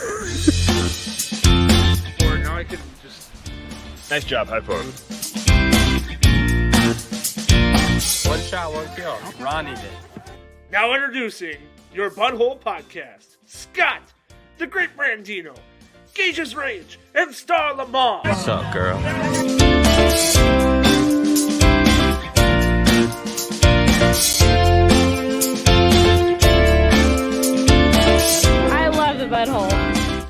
Or now I can just... Nice job, high forward. One shot, one kill. Ronnie did. Now introducing your Budhole podcast, Scott, the Great Brandino, Gage's Rage, and Star Lamar. What's up, girl? I love the Budhole.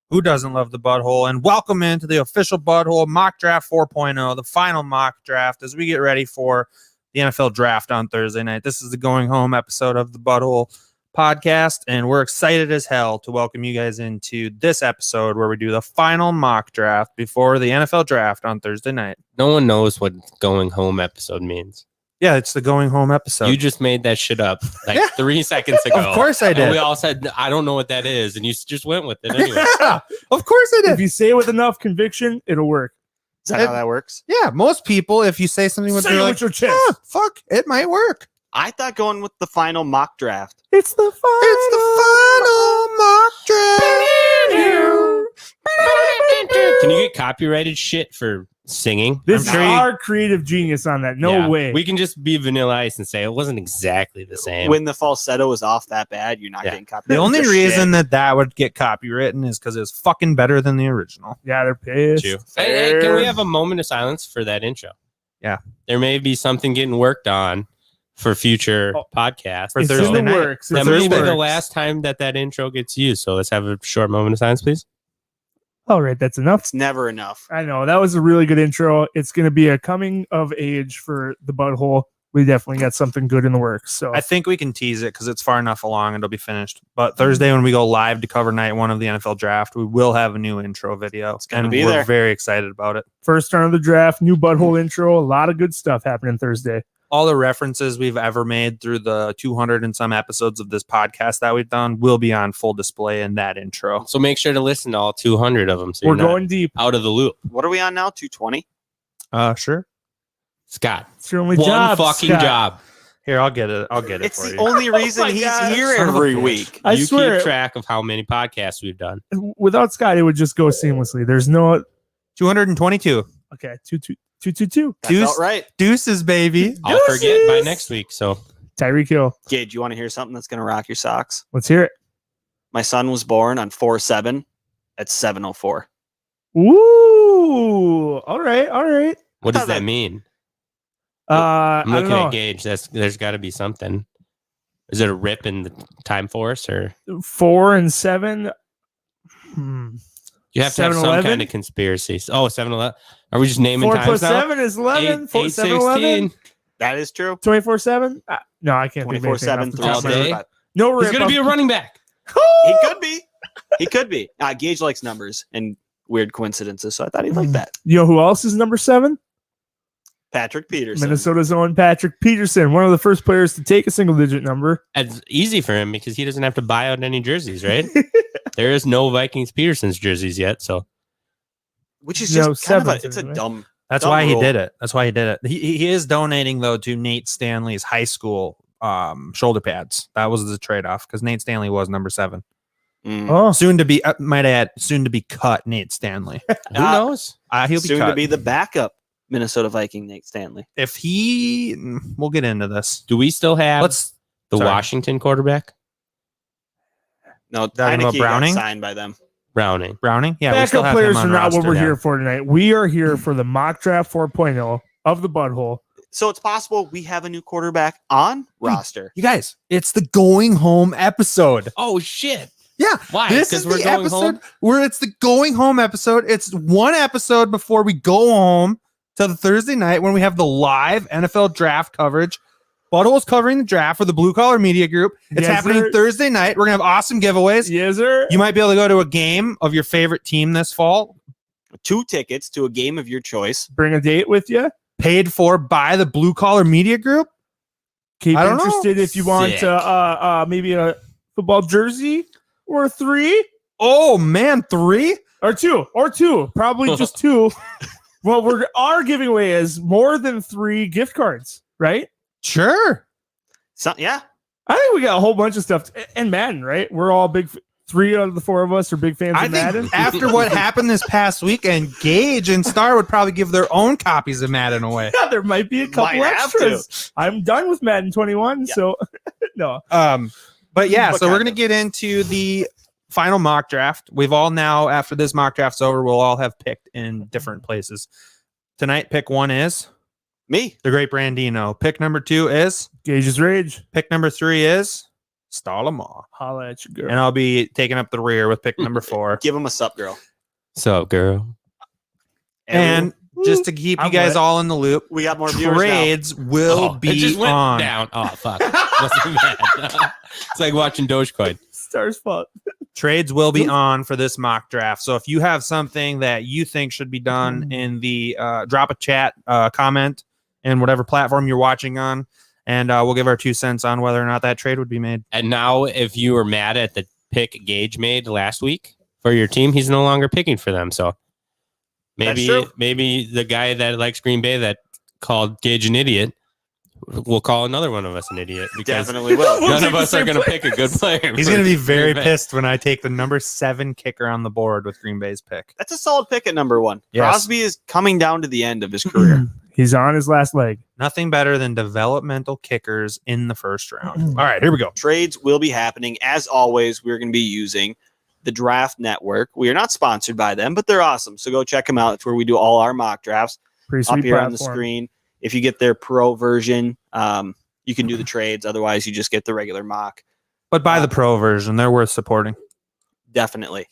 Who doesn't love the Budhole? And welcome into the official Budhole Mock Draft 4.0, the final mock draft as we get ready for the NFL Draft on Thursday night. This is the going home episode of the Budhole podcast, and we're excited as hell to welcome you guys into this episode where we do the final mock draft before the NFL Draft on Thursday night. No one knows what going home episode means. Yeah, it's the going home episode. You just made that shit up like 3 seconds ago. Of course I did. And we all said, I don't know what that is. And you just went with it anyway. Yeah, of course I did. If you say it with enough conviction, it'll work. Is that how that works? Yeah, most people, if you say something with Say it with your chest. Yeah, fuck, it might work. I thought going with the final mock draft. It's the final mock draft. Can you get copyrighted shit for singing? This is I'm sure our creative genius on that. No Yeah. way. We can just be Vanilla Ice and say it wasn't exactly the same. When the falsetto is off that bad, you're not Yeah. getting The copyrighted. only for reason shit. that would get copywritten is because it's fucking better than the original. Yeah, they're pissed. True. Hey, can we have a moment of silence for that intro? Yeah. There may be something getting worked on for future podcasts. For It's Thursday in the night. works. For It's That in may the be the works. last time that intro gets used. So let's have a short moment of silence, please. All right, that's enough. It's never enough. I know that was a really good intro. It's going to be a coming of age for the Budhole. We definitely got something good in the works. So I think we can tease it because it's far enough along and it'll be finished. But Thursday, when we go live to cover night one of the NFL Draft, we will have a new intro video. It's gonna and be we're there. very excited about it. first round of the draft, new Budhole intro. A lot of good stuff happening Thursday. All the references we've ever made through the 200 and some episodes of this podcast that we've done will be on full display in that intro. So make sure to listen to all 200 of them. So We're you're not going deep. out of the loop. What are we on now? 220? Sure. Scott, It's your only one job. fucking Scott. job. Here, I'll get it. I'll get it It's for the you. only reason my he's God. here Son of a every bitch. week. I you swear, keep track of how many podcasts we've done. without Scott, it would just go seamlessly. There's no 222. okay. 222. That felt right. Deuces, baby. I'll forget by Deuces. next week. So Tyreek Hill. Gage, you want to hear something that's going to rock your socks? Let's hear it. My son was born on 4/7 at 7:04. Ooh. All right. All right. what does thought that that- mean? I I'm don't looking know. at Gage. There's got to be something. Is it a rip in the time force, or 4 and 7. you have to have some 7-Eleven? kind of conspiracy? Oh, 7-Eleven. Are we just naming 4 times plus now? 7 is 11. 8, 4, 7, 11. That is true. 24/7. No, I can't. 24/7 3 All day? No He's rip. going to be a running back. He could be. He could be. Gage likes numbers and weird coincidences, so I thought he'd like that. You know who else is number 7? Patrick Peterson. Minnesota's own Patrick Peterson, one of the first players to take a single-digit number. It's easy for him because he doesn't have to buy out any jerseys, right? There is no Vikings Peterson's jerseys yet, so Which is No, just kind of 7, it's a right? dumb. That's Dumb why he rule. did it. That's why he did it. He is donating though to Nate Stanley's high school shoulder pads. That was the trade-off because Nate Stanley was number 7. Mm. Oh, Soon to be, might add, soon to be cut Nate Stanley. who knows? He'll be Soon cut. to be the backup Minnesota Viking Nate Stanley. If he, we'll get into this. Do we still have Let's the sorry. Washington quarterback? No, Talking about Heineke got Browning? signed by them. Browning. Browning. Yeah, we still backup have him players on are not what roster, we're yeah. here for tonight. We are here for the mock draft 4.0 of the Budhole. So it's possible we have a new quarterback on roster. You guys, it's the going home episode. Oh, shit. Yeah, Why? this Because is we're the going episode home? where it's the going home episode. It's one episode before we go home to the Thursday night when we have the live NFL draft coverage. Budhole's covering the draft for the Blue Collar Media Group. It's Yes, happening sir. Thursday night. We're gonna have awesome giveaways. Yes, sir. You might be able to go to a game of your favorite team this fall, 2 tickets to a game of your choice. Bring a date with you. paid for by the Blue Collar Media Group. Keep I don't know. interested if you want Sick. maybe a football jersey or 3 Oh man, 3? or 2, probably just 2. Well, our giving away is more than 3 gift cards, right? Sure. So, yeah. I think we got a whole bunch of stuff and Madden, right? We're all big. 3 out of the 4 of us are big fans I of Madden. think after what happened this past weekend, Gage and Star would probably give their own copies of Madden away. Yeah, there might be a couple Might have extras. I'm done with Madden 21, so no. But yeah, But so we're kind gonna get into the final mock draft. We've all now, after this mock draft's over, we'll all have picked in different places. Tonight, pick 1 is Me. the great Brandino. Pick number 2 is Gage's Rage. pick number 3 is Stallamore. Holla at you, girl. And I'll be taking up the rear with pick number 4. Give him a sup, girl. So, girl. And just to keep you I'm guys wet. all in the loop, We got more viewers now. trades will it be just went on. down. Oh, fuck. Wasn't bad. It's like watching Dogecoin. Stars fault. Trades will be on for this mock draft. So if you have something that you think should be done in the drop a chat comment in whatever platform you're watching on, and we'll give our 2 cents on whether or not that trade would be made. And now, if you were mad at the pick Gage made last week for your team, he's no longer picking for them. So That's true. maybe the guy that likes Green Bay that called Gage an idiot will call another one of us an idiot because Definitely will. none of us are going to pick a good player. He's for going to be Green very Bay. pissed when I take the number 7 kicker on the board with Green Bay's pick. That's a solid pick at number 1. Yes. Crosby is coming down to the end of his career. He's on his last leg. Nothing better than developmental kickers in the first round. All right, here we go. Trades will be happening. As always, we're going to be using the Draft Network. We are not sponsored by them, but they're awesome. So go check them out. It's where we do all our mock drafts. Pretty Up sweet here on the platform. screen. If you get their pro version, you can do the trades. Otherwise, you just get the regular mock. But buy the pro version. They're worth supporting. Definitely.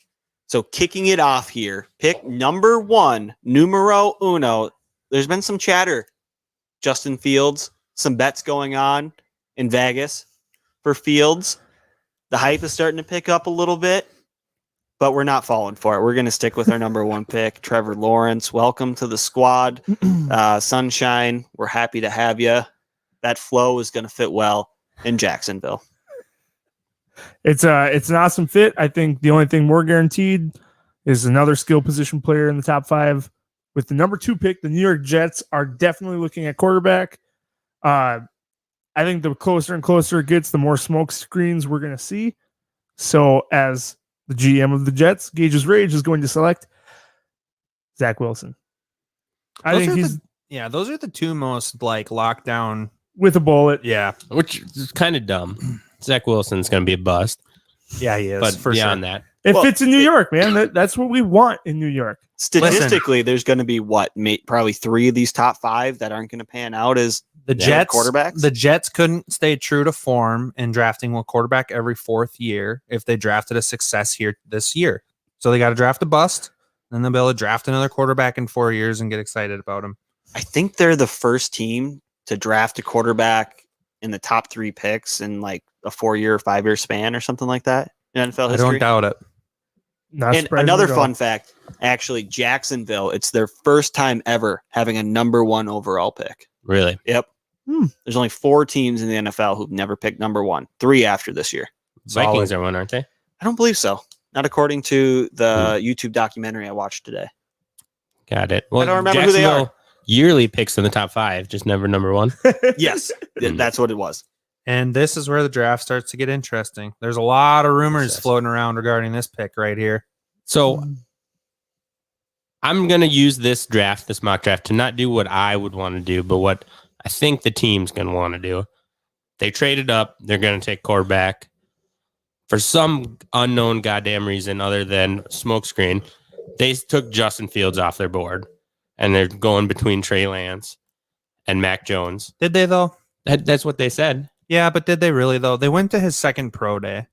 So kicking it off here, pick number 1, numero uno. There's been some chatter. Justin Fields, some bets going on in Vegas for Fields. The hype is starting to pick up a little bit, but we're not falling for it. We're going to stick with our number 1 pick, Trevor Lawrence. Welcome to the squad. Sunshine, we're happy to have you. That flow is going to fit well in Jacksonville. It's an awesome fit. I think the only thing more guaranteed is another skill position player in the top 5. With the number 2 pick, the New York Jets are definitely looking at quarterback. I think the closer and closer it gets, the more smoke screens we're going to see. So as the GM of the Jets, Gage's Rage is going to select Zach Wilson. I Those think are he's those are the 2 most like lockdown. with a bullet. Yeah. Which is kind of dumb. Zach Wilson's going to be a bust. Yeah, he is. But for beyond sure. that, It Well, fits in New York, man. That's what we want in New York. Statistically, there's going to be probably 3 of these top 5 that aren't going to pan out as The Yeah, Jets quarterbacks? The Jets couldn't stay true to form in drafting a quarterback every 4th year if they drafted a success here this year. So they got to draft a bust, then they'll be able to draft another quarterback in 4 years and get excited about him. I think they're the first team to draft a quarterback in the top 3 picks in like a 4-year, 5-year span or something like that in NFL I history. don't doubt it. Not And surprising another at all. fun fact, actually, Jacksonville, it's their first time ever having a number 1 overall pick. really. Yep. Hmm. There's only 4 teams in the NFL who've never picked number 1. 3 after this year. Vikings are one, aren't they? I don't believe so. Not according to the YouTube documentary I watched today. Got it. Well, I don't remember who they are. Jacksonville yearly picks in the top 5, just never number 1. Yes, that's what it was. And this is where the draft starts to get interesting. There's a lot of rumors Yes. floating around regarding this pick right here. So I'm going to use this mock draft, to not do what I would want to do, but what I think the team's going to want to do. They traded up. They're going to take quarterback. For some unknown goddamn reason other than smokescreen, they took Justin Fields off their board, and they're going between Trey Lance and Mac Jones. Did they, though? That's what they said. Yeah, but did they really, though? They went to his second pro day.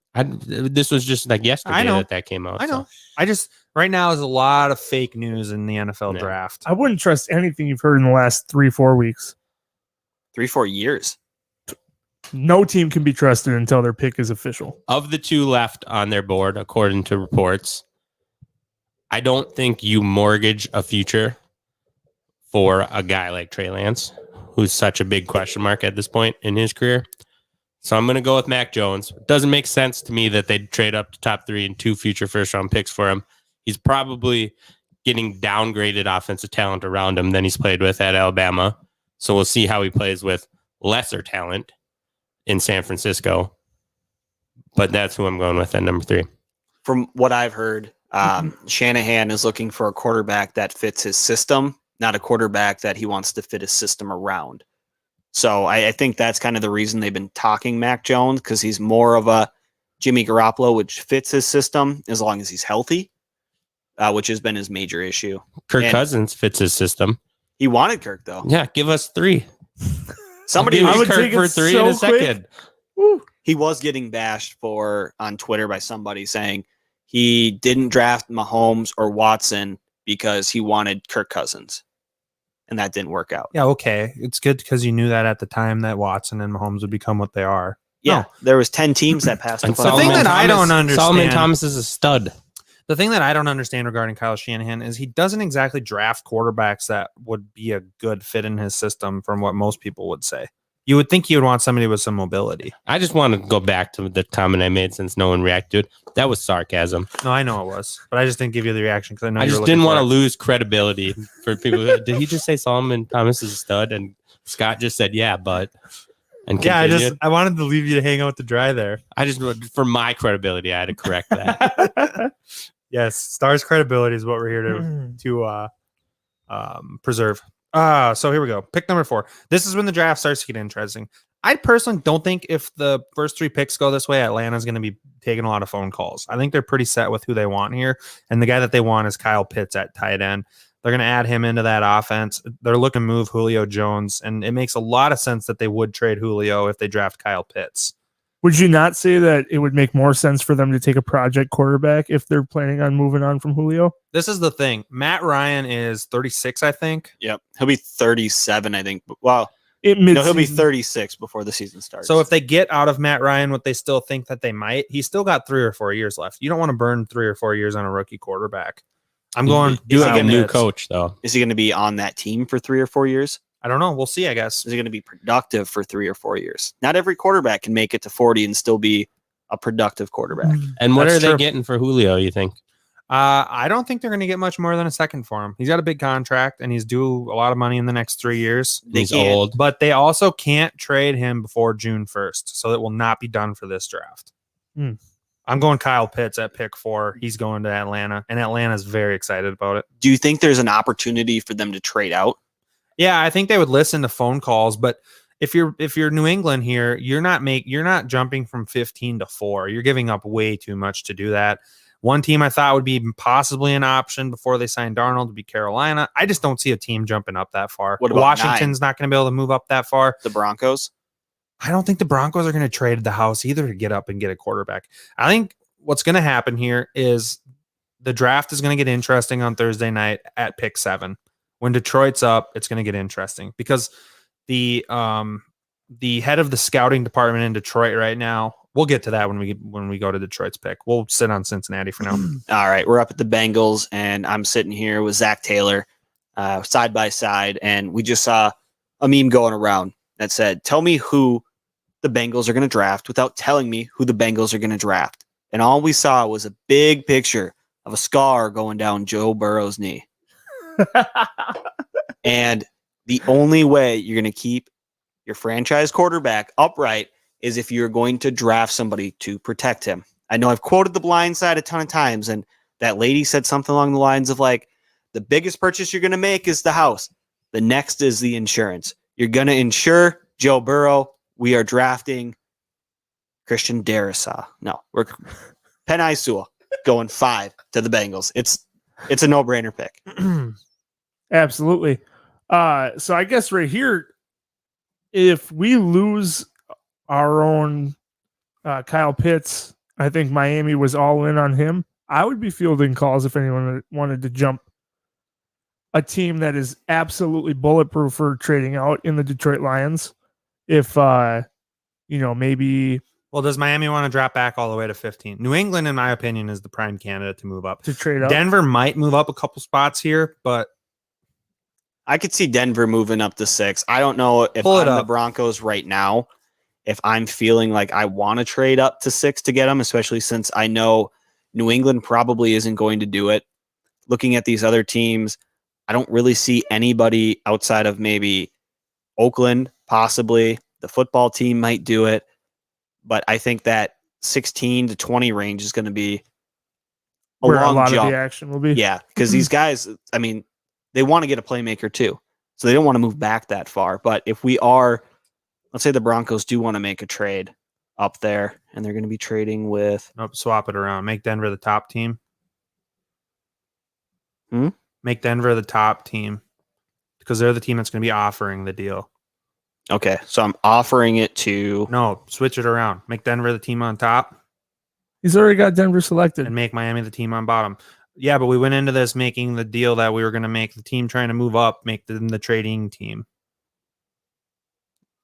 This was just like yesterday I know. that came out. I know. so. Right now is a lot of fake news in the NFL Yeah. draft. I wouldn't trust anything you've heard in the last 3-4 weeks. 3-4 years. No team can be trusted until their pick is official. Of the 2 left on their board, according to reports, I don't think you mortgage a future for a guy like Trey Lance, who's such a big question mark at this point in his career. So I'm going to go with Mac Jones. It doesn't make sense to me that they'd trade up to top 3 and 2 future first-round picks for him. He's probably getting downgraded offensive talent around him than he's played with at Alabama. So we'll see how he plays with lesser talent in San Francisco. But that's who I'm going with at number 3. From what I've heard, Shanahan is looking for a quarterback that fits his system, not a quarterback that he wants to fit his system around. So I think that's kind of the reason they've been talking Mac Jones, because he's more of a Jimmy Garoppolo, which fits his system as long as he's healthy, which has been his major issue. Kirk And Cousins fits his system. he wanted Kirk, though. Yeah, give us 3. Somebody I'll I give would you take Kirk for it 3 so in a quick. second. Woo. he was getting bashed on Twitter by somebody saying he didn't draft Mahomes or Watson because he wanted Kirk Cousins, and that didn't work out. Yeah, okay. It's good because you knew that at the time that Watson and Mahomes would become what they are. Yeah, there was 10 teams that passed And the thing Solomon that I don't Thomas- Solomon understand- Thomas is a stud. The thing that I don't understand regarding Kyle Shanahan is he doesn't exactly draft quarterbacks that would be a good fit in his system from what most people would say. You would think he would want somebody with some mobility. I just want to go back to the comment I made since no one reacted. That was sarcasm. No, I know it was, but I just didn't give you the reaction because I know I you were just looking didn't want to for it. lose credibility for people. Did he just say Solomon Thomas is a stud? And Scott just said, yeah, but. And Yeah, continued. I wanted to leave you to hang out to dry there. I just, for my credibility, I had to correct that. Yes, Stars credibility is what we're here to preserve. So here we go. Pick number 4. This is when the draft starts to get interesting. I personally don't think if the first 3 picks go this way, Atlanta's going to be taking a lot of phone calls. I think they're pretty set with who they want here. And the guy that they want is Kyle Pitts at tight end. They're going to add him into that offense. They're looking to move Julio Jones. And it makes a lot of sense that they would trade Julio if they draft Kyle Pitts. Would you not say that it would make more sense for them to take a project quarterback if they're planning on moving on from Julio? This is the thing. Matt Ryan is 36, I think. Yep. He'll be 37, I think. Well, He'll he'll be 36 before the season starts. So if they get out of Matt Ryan what they still think that they might, he's still got 3 or 4 years left. You don't want to burn 3 or 4 years on a rookie quarterback. I'm going You have a Kyle new Pitts. coach, though. is he going to be on that team for 3 or 4 years? I don't know. We'll see, I guess. Is he going to be productive for 3 or 4 years? Not every quarterback can make it to 40 and still be a productive quarterback. And what That's are they true. getting for Julio, you think? I don't think they're going to get much more than a second for him. He's got a big contract and he's due a lot of money in the next 3 years. They He's can't. old. But they also can't trade him before June 1st. So it will not be done for this draft. Hmm. I'm going Kyle Pitts at pick 4. He's going to Atlanta, and Atlanta's very excited about it. Do you think there's an opportunity for them to trade out? Yeah, I think they would listen to phone calls, but if you're New England here, you're not jumping from 15 to 4. You're giving up way too much to do that. One team I thought would be possibly an option before they signed Darnold would be Carolina. I just don't see a team jumping up that far. What about Washington's not going to be able to move up that far. The Broncos? I don't think the Broncos are going to trade the house either to get up and get a quarterback. I think what's going to happen here is the draft is going to get interesting on Thursday night at pick 7. When Detroit's up, it's going to get interesting because the head of the scouting department in Detroit right now, we'll get to that when we go to Detroit's pick. We'll sit on Cincinnati for now. All right, we're up at the Bengals, and I'm sitting here with Zach Taylor side by side, and we just saw a meme going around that said, tell me who the Bengals are going to draft without telling me who the Bengals are going to draft. And all we saw was a big picture of a scar going down Joe Burrow's knee. And the only way you're going to keep your franchise quarterback upright is if you're going to draft somebody to protect him. I know I've quoted The Blind Side a ton of times, and that lady said something along the lines of like, the biggest purchase you're going to make is the house. The next is the insurance. You're going to insure Joe Burrow. We are drafting Christian Darrisaw. No, we're Penei Sewell going 5 to the Bengals. It's a no-brainer pick. Absolutely. So I guess right here, if we lose our own Kyle Pitts, I think Miami was all in on him. I would be fielding calls if anyone wanted to jump a team that is absolutely bulletproof for trading out in the Detroit Lions. If, maybe Well, does Miami want to drop back all the way to 15? New England, in my opinion, is the prime candidate to move up. to trade out. Denver might move up a couple spots here, but I could see Denver moving up to 6. I don't know if Pull it I'm the up. Broncos right now, if I'm feeling like I want to trade up to 6 to get them, especially since I know New England probably isn't going to do it. Looking at these other teams, I don't really see anybody outside of maybe Oakland, possibly. The football team might do it. But I think that 16 to 20 range is going to be where a long lot jump. of the action will be. Yeah, because these guys, I mean, they want to get a playmaker too. So they don't want to move back that far. But if we are, let's say the Broncos do want to make a trade up there, and they're going to be trading with. Nope, swap it around. Make Denver the top team. Hmm? Make Denver the top team because they're the team that's going to be offering the deal. Okay, so I'm offering it to. No, switch it around. Make Denver the team on top He's already got Denver selected. and make Miami the team on bottom. Yeah, but we went into this making the deal that we were going to make the team trying to move up, make them the trading team.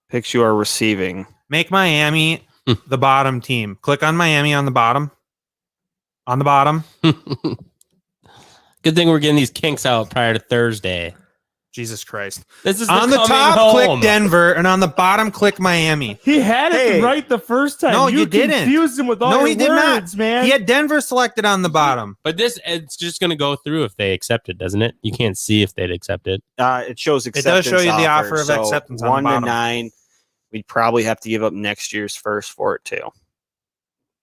Picks you are receiving. Make Miami the bottom team. Click on Miami on the bottom. On the bottom. Good thing we're getting these kinks out prior to Thursday. Jesus Christ. This is On the coming top, home. click Denver, and on the bottom, click Miami. He had it Hey. right the first time. No, you didn't. Confused him with all No, your he did not. words, man. He had Denver selected on the bottom. But this, it's just going to go through if they accept it, doesn't it? You can't see if they'd accept it. It shows does acceptance. show you the offer of so acceptance on the 1 to bottom. 9. We'd probably have to give up next year's first for it too.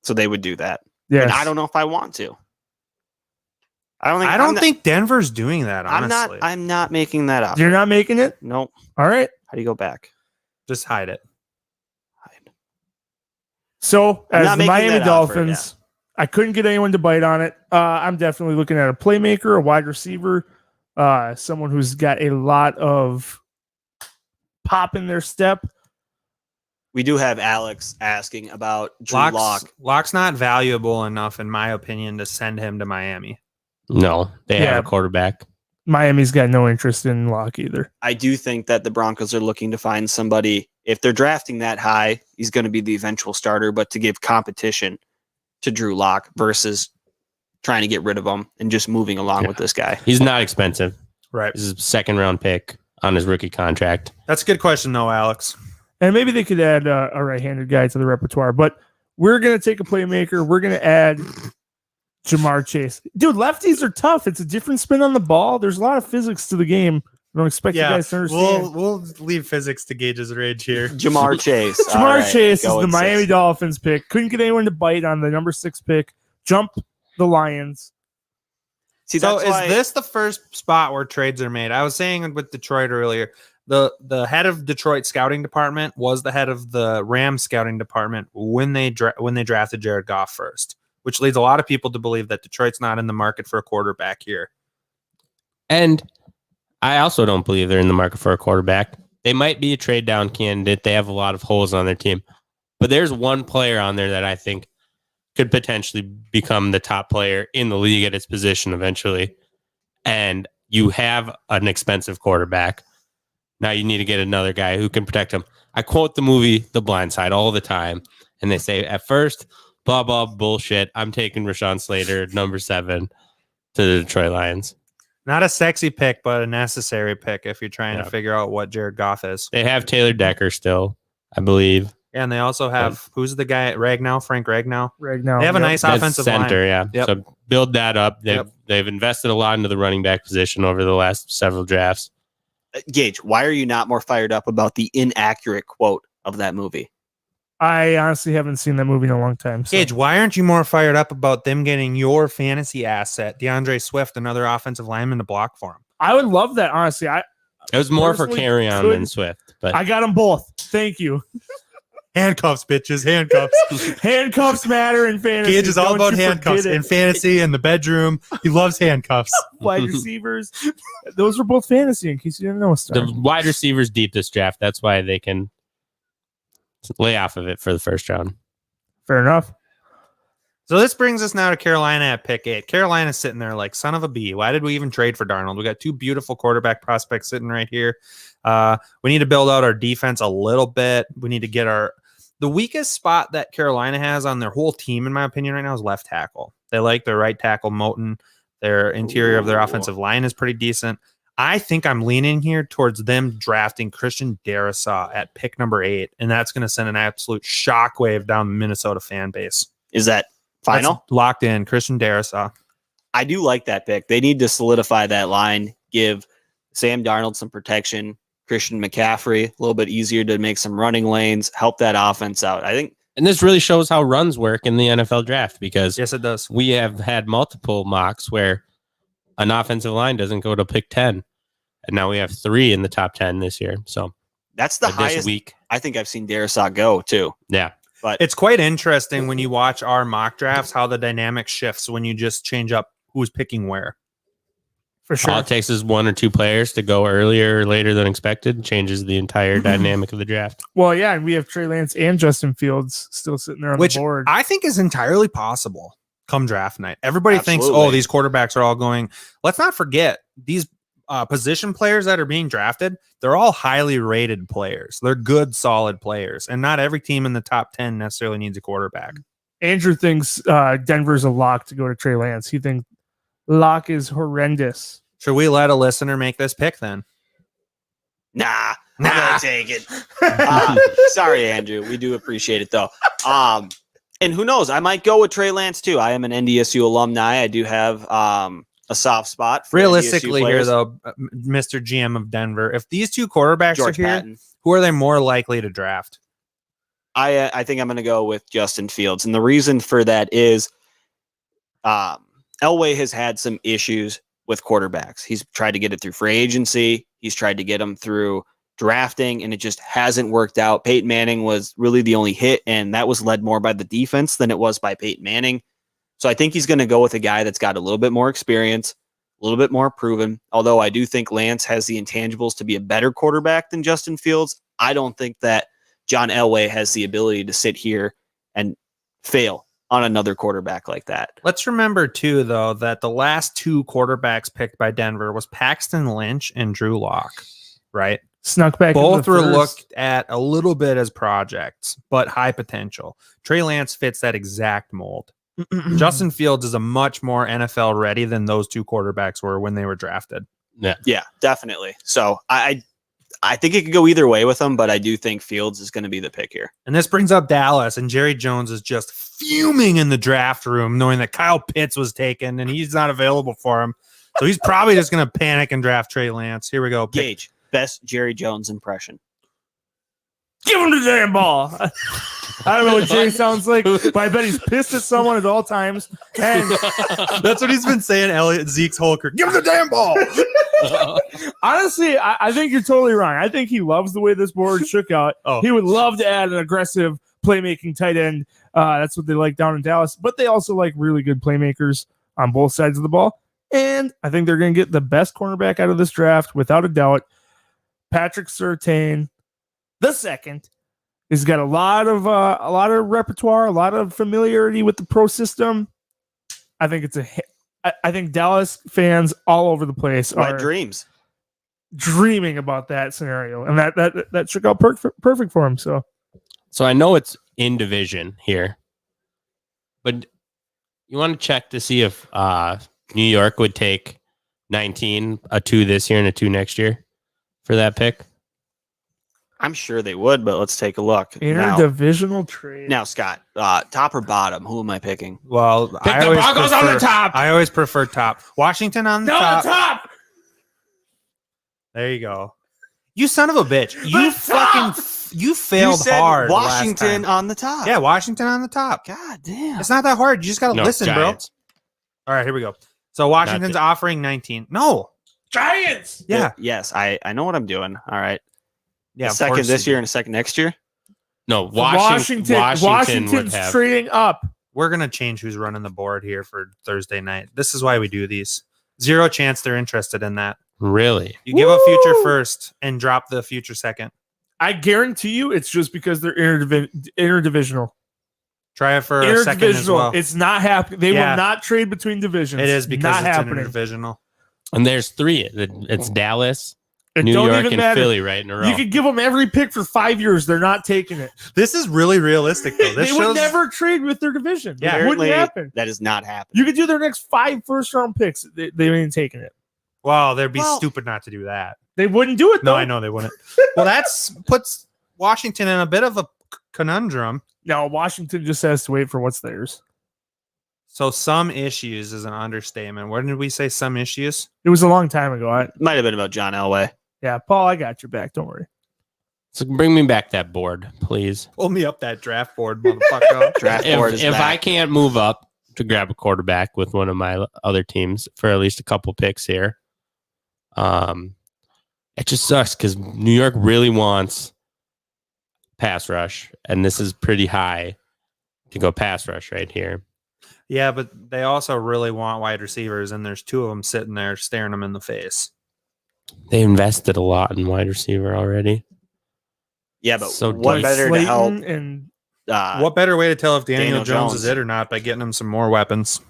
So they would do that. Yes. And I don't know if I want to. I don't think Denver's doing that, I'm honestly. not making that offer. You're not making it? Nope. All right. How do you go back? Just hide it. Hide. So, I'm as not the making Miami that offer, Dolphins, I couldn't get anyone to bite on it. I'm definitely looking at a playmaker, a wide receiver, someone who's got a lot of pop in their step. We do have Alex asking about Drew Lock. Lock's not valuable enough, in my opinion, to send him to Miami. No, they Yeah. have a quarterback. Miami's got no interest in Locke either. I do think that the Broncos are looking to find somebody. If they're drafting that high, he's going to be the eventual starter, but to give competition to Drew Lock versus trying to get rid of him and just moving along with this guy. He's not expensive. Right. This is a second round pick on his rookie contract. That's a good question, though, Alex. And maybe they could add a right-handed guy to the repertoire. But we're going to take a playmaker. We're going to add Jamar Chase. Dude, lefties are tough. It's a different spin on the ball. There's a lot of physics to the game. I don't expect you guys to understand. We'll leave physics to Gage's rage here. Jamar Chase. All Jamar right, Chase is go the at Miami 6. Dolphins pick. Couldn't get anyone to bite on the number 6 pick. Jump the Lions. See, So that's is why this the first spot where trades are made? I was saying with Detroit earlier, the head of Detroit scouting department was the head of the Rams scouting department when they drafted Jared Goff first, which leads a lot of people to believe that Detroit's not in the market for a quarterback here. And I also don't believe they're in the market for a quarterback. They might be a trade down candidate. They have a lot of holes on their team. But there's one player on there that I think could potentially become the top player in the league at its position eventually. And you have an expensive quarterback. Now you need to get another guy who can protect him. I quote the movie The Blind Side all the time. And they say, at first, blah, blah, bullshit. I'm taking Rashawn Slater, number 7, to the Detroit Lions. Not a sexy pick, but a necessary pick if you're trying Yeah. to figure out what Jared Goff is. They have Taylor Decker still, I believe. And they also have, who's the guy at Ragnow? Frank Ragnow. Right now. They have a nice That's offensive center, line. yeah. Yep. So build that up. Yep. They've invested a lot into the running back position over the last several drafts. Gage, why are you not more fired up about the inaccurate quote of that movie? I honestly haven't seen that movie in a long time. So. Gage, why aren't you more fired up about them getting your fantasy asset, DeAndre Swift, another offensive lineman to block for him? I would love that, honestly. It was more for Personally, carry on couldn't- than Swift. But I got them both. Thank you. Handcuffs, bitches, handcuffs. Handcuffs matter in fantasy. Gage is all Don't about you handcuffs forget it. in fantasy, in the bedroom. He loves handcuffs. Wide receivers. Those were both fantasy, in case you didn't know. Star. the wide receivers deep this draft. That's why they can lay off of it for the first round. Fair enough. So this brings us now to Carolina at pick 8. Carolina's sitting there like son of a bee. Why did we even trade for Darnold? We got 2 beautiful quarterback prospects sitting right here. We need to build out our defense a little bit. We need to get the weakest spot that Carolina has on their whole team, in my opinion, right now is left tackle. They like their right tackle, Moton. Their interior of their offensive line is pretty decent. I think I'm leaning here towards them drafting Christian Darrisaw at pick number 8, and that's going to send an absolute shockwave down the Minnesota fan base. Is that final? That's locked in, Christian Darrisaw. I do like that pick. They need to solidify that line, give Sam Darnold some protection, Christian McCaffrey a little bit easier to make some running lanes, help that offense out. I think And this really shows how runs work in the NFL draft because Yes, it does. we have had multiple mocks where an offensive line doesn't go to pick 10. And now we have 3 in the top 10 this year. So That's the this highest week. I think I've seen Darisaw go too. Yeah. But It's quite interesting when you watch our mock drafts how the dynamic shifts when you just change up who's picking where. For sure. All it takes is 1 or 2 players to go earlier or later than expected. Changes the entire dynamic of the draft. Well, yeah, and we have Trey Lance and Justin Fields still sitting there on Which the board. I think is entirely possible come draft night. Everybody thinks, Absolutely. oh, these quarterbacks are all going. Let's not forget these position players that are being drafted. They're all highly rated players. They're good, solid players. And not every team in the top 10 necessarily needs a quarterback. Andrew thinks Denver's a lock to go to Trey Lance. He thinks Lock is horrendous. Should we let a listener make this pick then? nah, I'm gonna take it. Sorry, Andrew. We do appreciate it though. And who knows? I might go with Trey Lance too. I am an NDSU alumni. I do have a soft spot for Realistically, NDSU here players. though, Mr. GM of Denver, if these two quarterbacks George are here, Patton. who are they more likely to draft? I think I'm going to go with Justin Fields, and the reason for that is Elway has had some issues with quarterbacks. He's tried to get it through free agency. He's tried to get them through drafting, and it just hasn't worked out. Peyton Manning was really the only hit, and that was led more by the defense than it was by Peyton Manning. So I think he's going to go with a guy that's got a little bit more experience, a little bit more proven. Although I do think Lance has the intangibles to be a better quarterback than Justin Fields, I don't think that John Elway has the ability to sit here and fail on another quarterback like that. Let's remember too, though, that the last 2 quarterbacks picked by Denver was Paxton Lynch and Drew Lock, right? Snuck back. Both into the were first. looked at a little bit as projects, but high potential. Trey Lance fits that exact mold. Justin Fields is a much more NFL ready than those 2 quarterbacks were when they were drafted. Yeah, definitely. So I think it could go either way with them, but I do think Fields is going to be the pick here. And this brings up Dallas, and Jerry Jones is just fuming in the draft room knowing that Kyle Pitts was taken and he's not available for him. So he's probably just going to panic and draft Trey Lance. Here we go. Pick. Gage, best Jerry Jones impression. Give him the damn ball. I don't know what Jerry sounds like, but I bet he's pissed at someone at all times. And That's what he's been saying, Elliott Zeke's Holker. Give him the damn ball. honestly, I think you're totally wrong. I think he loves the way this board shook out. Oh. He would love to add an aggressive playmaking tight end. That's what they like down in Dallas. But they also like really good playmakers on both sides of the ball. And I think they're going to get the best cornerback out of this draft, without a doubt. Patrick Surtain, the second. He's got a lot of repertoire, a lot of familiarity with the pro system. I think it's a hit. I think Dallas fans all over the place My are dreams. dreaming about that scenario, and that shook out perfect for him. So So I know it's in division here, but you want to check to see if New York would take 19, a 2 this year and a 2 next year for that pick. I'm sure they would, but let's take a look. interdivisional trade. Now, Scott, top or bottom? Who am I picking? Well, Pick the Broncos on the top. I always prefer top. Washington on the No, top. the top. There you go. You son of a bitch. You The fucking top! you failed You said hard. last Washington time. on the top. Yeah, Washington on the top. God damn. It's not that hard. You just gotta No, listen, Giants. bro. All right, here we go. So Washington's offering 19. No. Giants. Yeah. Yes, I know what I'm doing. All right. Yeah. a of second course this you year do. and a second next year. No, Washington's would have. trading up. We're gonna change who's running the board here for Thursday night. This is why we do these. Zero chance they're interested in that. Really? You give a future Woo! first and drop the future second. I guarantee you, it's just because they're interdivisional. Try it for a second as Interdivisional. well. It's not happening. They Yeah. will not trade between divisions. It is because not it's happening. interdivisional. And there's 3. It's Dallas, It New don't York, even and matter. Philly right in a row. You could give them every pick for 5 years. They're not taking it. This is really realistic though. This They would shows never trade with their division. Yeah. It wouldn't Apparently, happen. that is not happening. You could do their next 5 first-round picks. They ain't taking it. Wow, they'd be Well- stupid not to do that. They wouldn't do it, though. No, I know they wouldn't. Well, that's puts Washington in a bit of a conundrum. No, Washington just has to wait for what's theirs. So some issues is an understatement. When did we say some issues? It was a long time ago. Might have been about John Elway. Yeah, Paul, I got your back. Don't worry. So bring me back that board, please. Pull me up that draft board, motherfucker. Draft board is If back. I can't move up to grab a quarterback with one of my other teams for at least a couple picks here, it just sucks because New York really wants pass rush, and this is pretty high to go pass rush right here. Yeah, but they also really want wide receivers, and there's two of them sitting there staring them in the face. They invested a lot in wide receiver already. Yeah, but So what Like better to help? And What better way to tell if Daniel Jones is Jones. it or not by getting him some more weapons?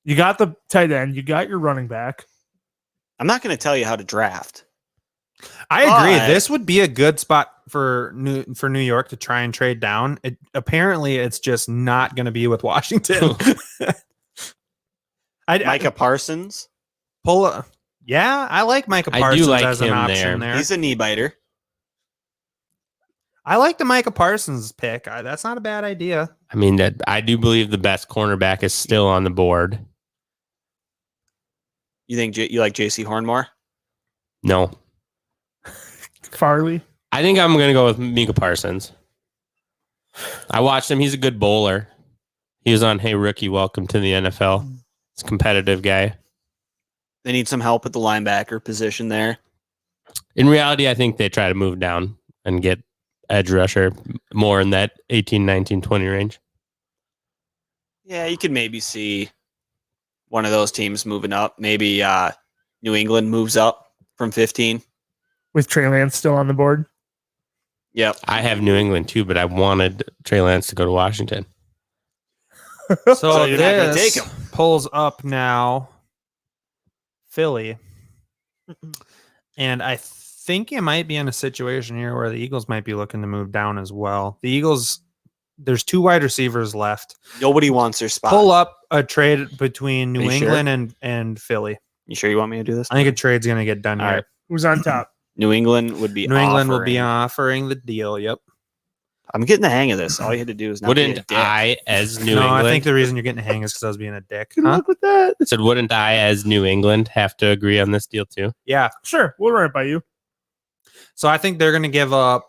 you got the tight end, you got your running back. I'm not going to tell you how to draft. I agree. But- This would be a good spot for New York to try and trade down. Apparently, it's just not going to be with Washington. Micah Parsons, Yeah, I like Micah I do Parsons like as an him option there. there. he's a knee biter. I like the Micah Parsons pick. That's not a bad idea. I mean, that I do believe the best cornerback is still on the board. You think you like J.C. Horn more? No, Farley. I think I'm going to go with Micah Parsons. I watched him. He's a good bowler. He was on Hey Rookie, Welcome to the NFL. He's a competitive guy. They need some help at the linebacker position there. In reality, I think they try to move down and get edge rusher more in that 18, 19, 20 range. Yeah, you could maybe see one of those teams moving up. Maybe New England moves up from 15. With Trey Lance still on the board. Yep. I have New England too, but I wanted Trey Lance to go to Washington. So you're not gonna this take him. pulls up now Philly. And I think it might be in a situation here where the Eagles might be looking to move down as well. The Eagles, there's two wide receivers left. Nobody wants their spot. Pull up a trade between New Are you sure? England and Philly. You sure you want me to do this? I think a trade's going to get done All here. right. Who's on top? New England would be. New England will be offering- offering the deal. Yep. I'm getting the hang of this. All you had to do is not be a Wouldn't dick. I, as New no, England, I think the reason you're getting a hang is because I was being a dick. Good Huh? luck with that. I said, wouldn't I, as New England, have to agree on this deal too? Yeah. Sure, we'll run it by you. So I think they're going to give up.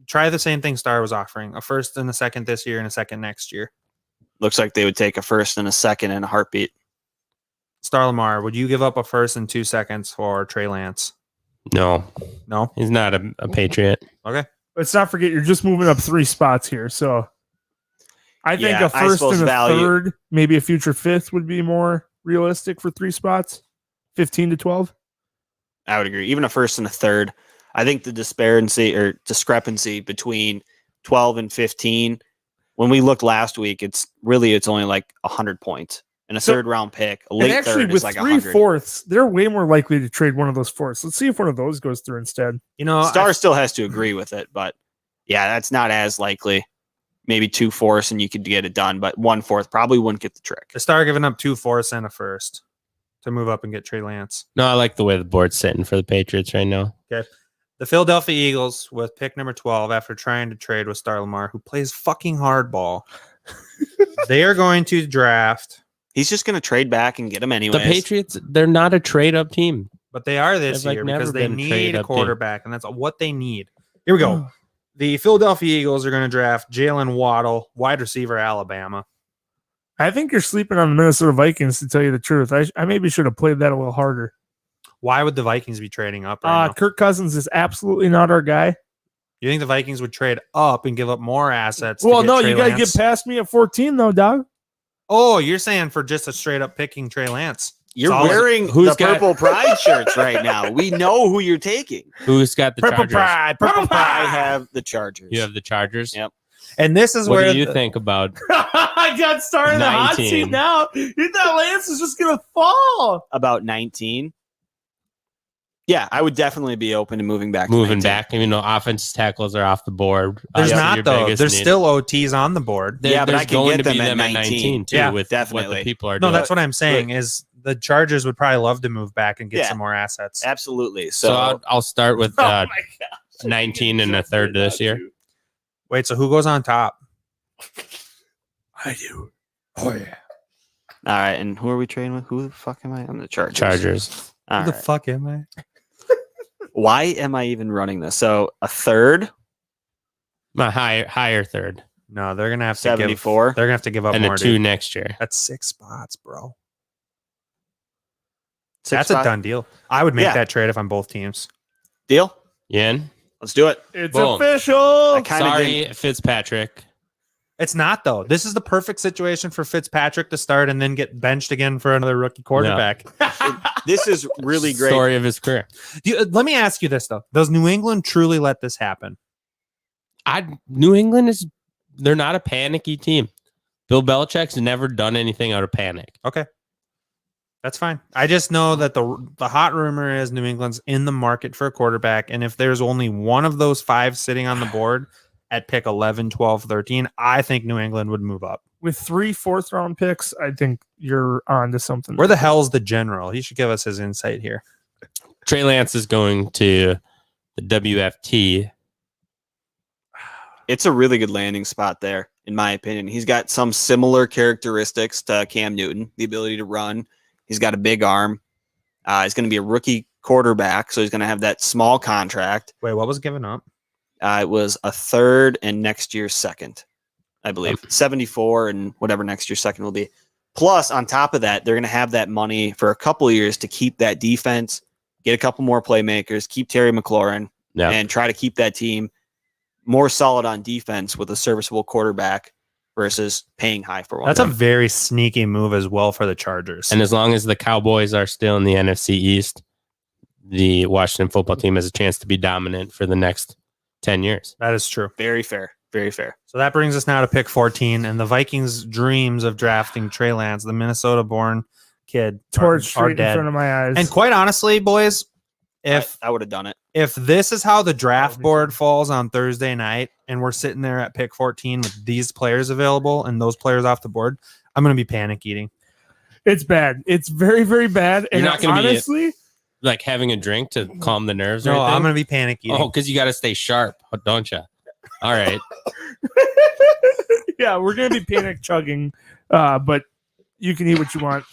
Try the same thing Star was offering: a first and a second this year and a second next year. Looks like they would take a first and a second in a heartbeat. Star Lamar, would you give up a first and 2 seconds for Trey Lance? No, No. he's not a Patriot. Okay. Let's not forget you're just moving up 3 spots here. So I think Yeah, a I first suppose and a value- third, maybe a future fifth would be more realistic for 3 spots. 15 to 12. I would agree. Even a first and a third. I think the discrepancy between 12 and 15. When we looked last week, it's only like 100 points. And a So- third round pick, a And late actually, third with is like 3 100. fourths, they're way more likely to trade one of those fourths. Let's see if one of those goes through instead. You know, Star still has to agree with it, but yeah, that's not as likely. Maybe 2 fourths and you could get it done, but 1 fourth probably wouldn't get the trick. the Star giving up 2 fourths and a first to move up and get Trey Lance. No, I like the way the board's sitting for the Patriots right now. The Philadelphia Eagles with pick number 12 after trying to trade with Star Lamar, who plays fucking hardball. They are going to draft, He's just going to trade back and get him anyways. The Patriots, they're not a trade-up team. but they are this They've, like, year never because they been need trade a up team. quarterback, and that's what they need. Here we go. The Philadelphia Eagles are going to draft Jalen Waddle, wide receiver, Alabama. I think you're sleeping on the Minnesota Vikings, to tell you the truth. I maybe should have played that a little harder. Why would the Vikings be trading up right now? Kirk Cousins is absolutely not our guy. You think the Vikings would trade up and give up more assets? Well, to no, get you Trey got to Lance? get past me at 14, though, dog. Oh, you're saying for just a straight up picking Trey Lance? You're It's always- wearing who's the got- purple pride shirts right now. We know who you're taking. Who's got the Purple Chargers? pride, purple I pride. have the Chargers. You have the Chargers? Yep. And this is What where do you think about I got started in the hot 19? seat now. You thought Lance was just going to fall. About 19. Yeah, I would definitely be open to moving back. to moving 19. back? You know, offensive tackles are off the board. There's Obviously, not your though. biggest There's need. still OTs on the board. There- Yeah, but there's I can going get to be them at 19 too. Yeah, with what definitely. the people are No, doing. that's what I'm saying. Is the Chargers would probably love to move back and get Yeah. some more assets. Absolutely. So So, I'll start with Oh, my God. 19 and a third this year. Wait, so who goes on top? I do. Oh yeah. all right. And who are we trading with? Who the fuck am I? I'm the Chargers. Chargers. All Who the right. fuck am I? Why am I even running this? So a third, My higher third. No, they're gonna have to 74. They're gonna have to give up And more. a 2 Dude. next year. That's 6 spots, bro. Six That's spot. a done deal. I would make Yeah. that trade if I'm both teams. Deal. Yen? Let's do it. It's Boom. official. I kinda Sorry, Fitzpatrick. It's not though. This is the perfect situation for Fitzpatrick to start and then get benched again for another rookie quarterback. This is really great. Story of his career. Let me ask you this though: does New England truly let this happen? New England they're not a panicky team. Bill Belichick's never done anything out of panic. Okay, that's fine. I just know that the hot rumor is New England's in the market for a quarterback, and if there's only one of those 5 sitting on the board at pick 11, 12, 13, I think New England would move up. With 3 fourth-round picks, I think you're on to something. Where the hell's the general? He should give us his insight here. Trey Lance is going to the WFT. It's a really good landing spot there, in my opinion. He's got some similar characteristics to Cam Newton, the ability to run. He's got a big arm. He's going to be a rookie quarterback, so he's going to have that small contract. Wait, what was given up? It was a third and next year's second, I believe. 74 and whatever next year's second will be. Plus, on top of that, they're going to have that money for a couple of years to keep that defense, get a couple more playmakers, keep Terry McLaurin, and try to keep that team more solid on defense with a serviceable quarterback versus paying high for one. That's a very sneaky move as well for the Chargers. And as long as the Cowboys are still in the NFC East, the Washington football team has a chance to be dominant for the next 10 years. That is true. Very fair. Very fair. So that brings us now to pick 14, and the Vikings' dreams of drafting Trey Lance, the Minnesota-born kid, torch are straight in dead. front of my eyes. And quite honestly, boys, if I would have done it. if this is how the draft board falls on Thursday night, and we're sitting there at pick 14 with these players available and those players off the board, I'm going to be panic eating. It's bad. It's very, very bad. You're And not gonna be- honestly, Like having a drink to calm the nerves or No, anything? I'm going to be panic eating. Oh, because you got to stay sharp, don't you? All right. yeah, we're gonna be panic chugging, but you can eat what you want.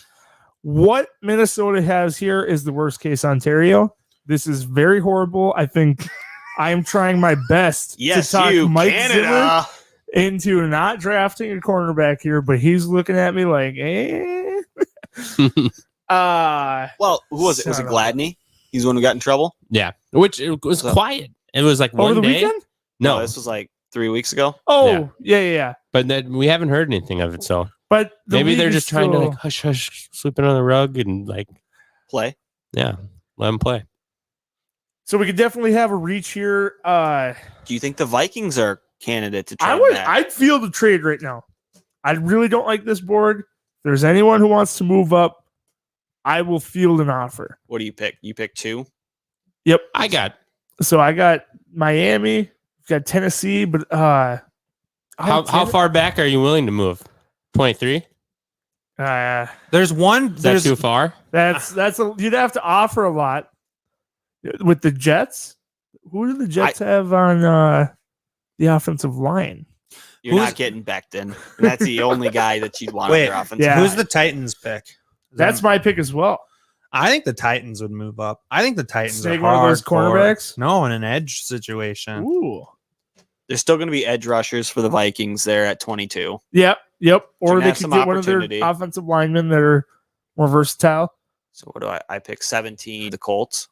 What Minnesota has here is the worst case Ontario. This is very horrible. I think I am trying my best Yes, to talk you, Mike Zimmer Canada. into not drafting a cornerback here, but he's looking at me like, Well, who was it? Was it Shut up. Gladney? He's the one who got in trouble? Yeah. Which it was So- quiet. It was like over one the day. weekend. No, this was like 3 weeks ago. Oh, yeah. but then we haven't heard anything of it. So But the maybe they're league is just trying to still- like hush, sweep it under the rug and like, Play. yeah, let them play. So we could definitely have a reach here. Do you think the Vikings are candidate to trade back? I'd feel the trade right now. I really don't like this board. If there's anyone who wants to move up, I will field an offer. What do you pick? You pick 2? Yep. I got So I got Miami, got Tennessee, but how far back are you willing to move? 23? There's one. Is that too far? You'd have to offer a lot with the Jets. Who do the Jets have on the offensive line? You're Who's- not getting Becton. And that's the only guy that you'd want Wait, on your offense. yeah. Who's the Titans pick? That's my pick as well. I think the Titans would move up. I think the Titans Snake are one of those hardcore. cornerbacks? No, in an edge situation. Ooh. There's still going to be edge rushers for the Vikings there at 22. Yep. Or gonna they have could some get one of their opportunity. offensive linemen that are more versatile. So what do I pick 17, the Colts.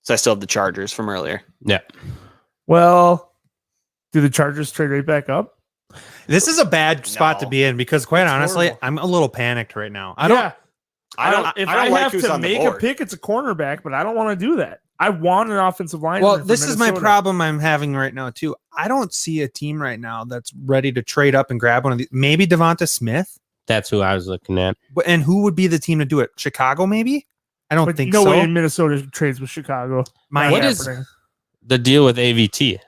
So I still have the Chargers from earlier. Yeah. Well, do the Chargers trade right back up? This is a bad spot to No. be in because, quite It's honestly, horrible. I'm a little panicked right now. If I don't I like have who's to on the make a board. pick, it's a cornerback, but I don't want to do that. I want an offensive line. Well, this is my problem I'm having right now too. I don't see a team right now that's ready to trade up and grab one of these. Maybe Devonta Smith, That's who I was looking at. and who would be the team to do it? Chicago, maybe. I don't But think no so. way in Minnesota trades with Chicago. My What is- The deal with AVT,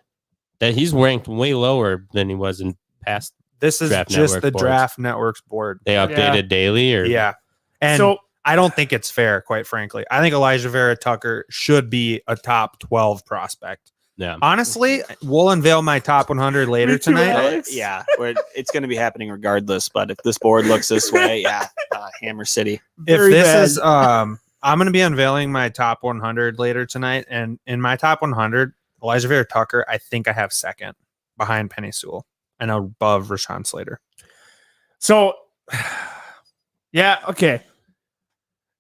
that he's ranked way lower than he was in past. this is Draft just Network the boards. Draft Networks board. They updated daily, or Yeah, and So I don't think it's fair, quite frankly. I think Elijah Vera Tucker should be a top 12 prospect. yeah. Honestly, we'll unveil my top 100 later Me too, tonight. Alex. Yeah, it's going to be happening regardless. But if this board looks this way, Hammer City. If very this bad. is I'm going to be unveiling my top 100 later tonight. And in my top 100, Elijah Vera Tucker, I think I have second behind Penny Sewell and above Rashawn Slater. So, yeah, okay.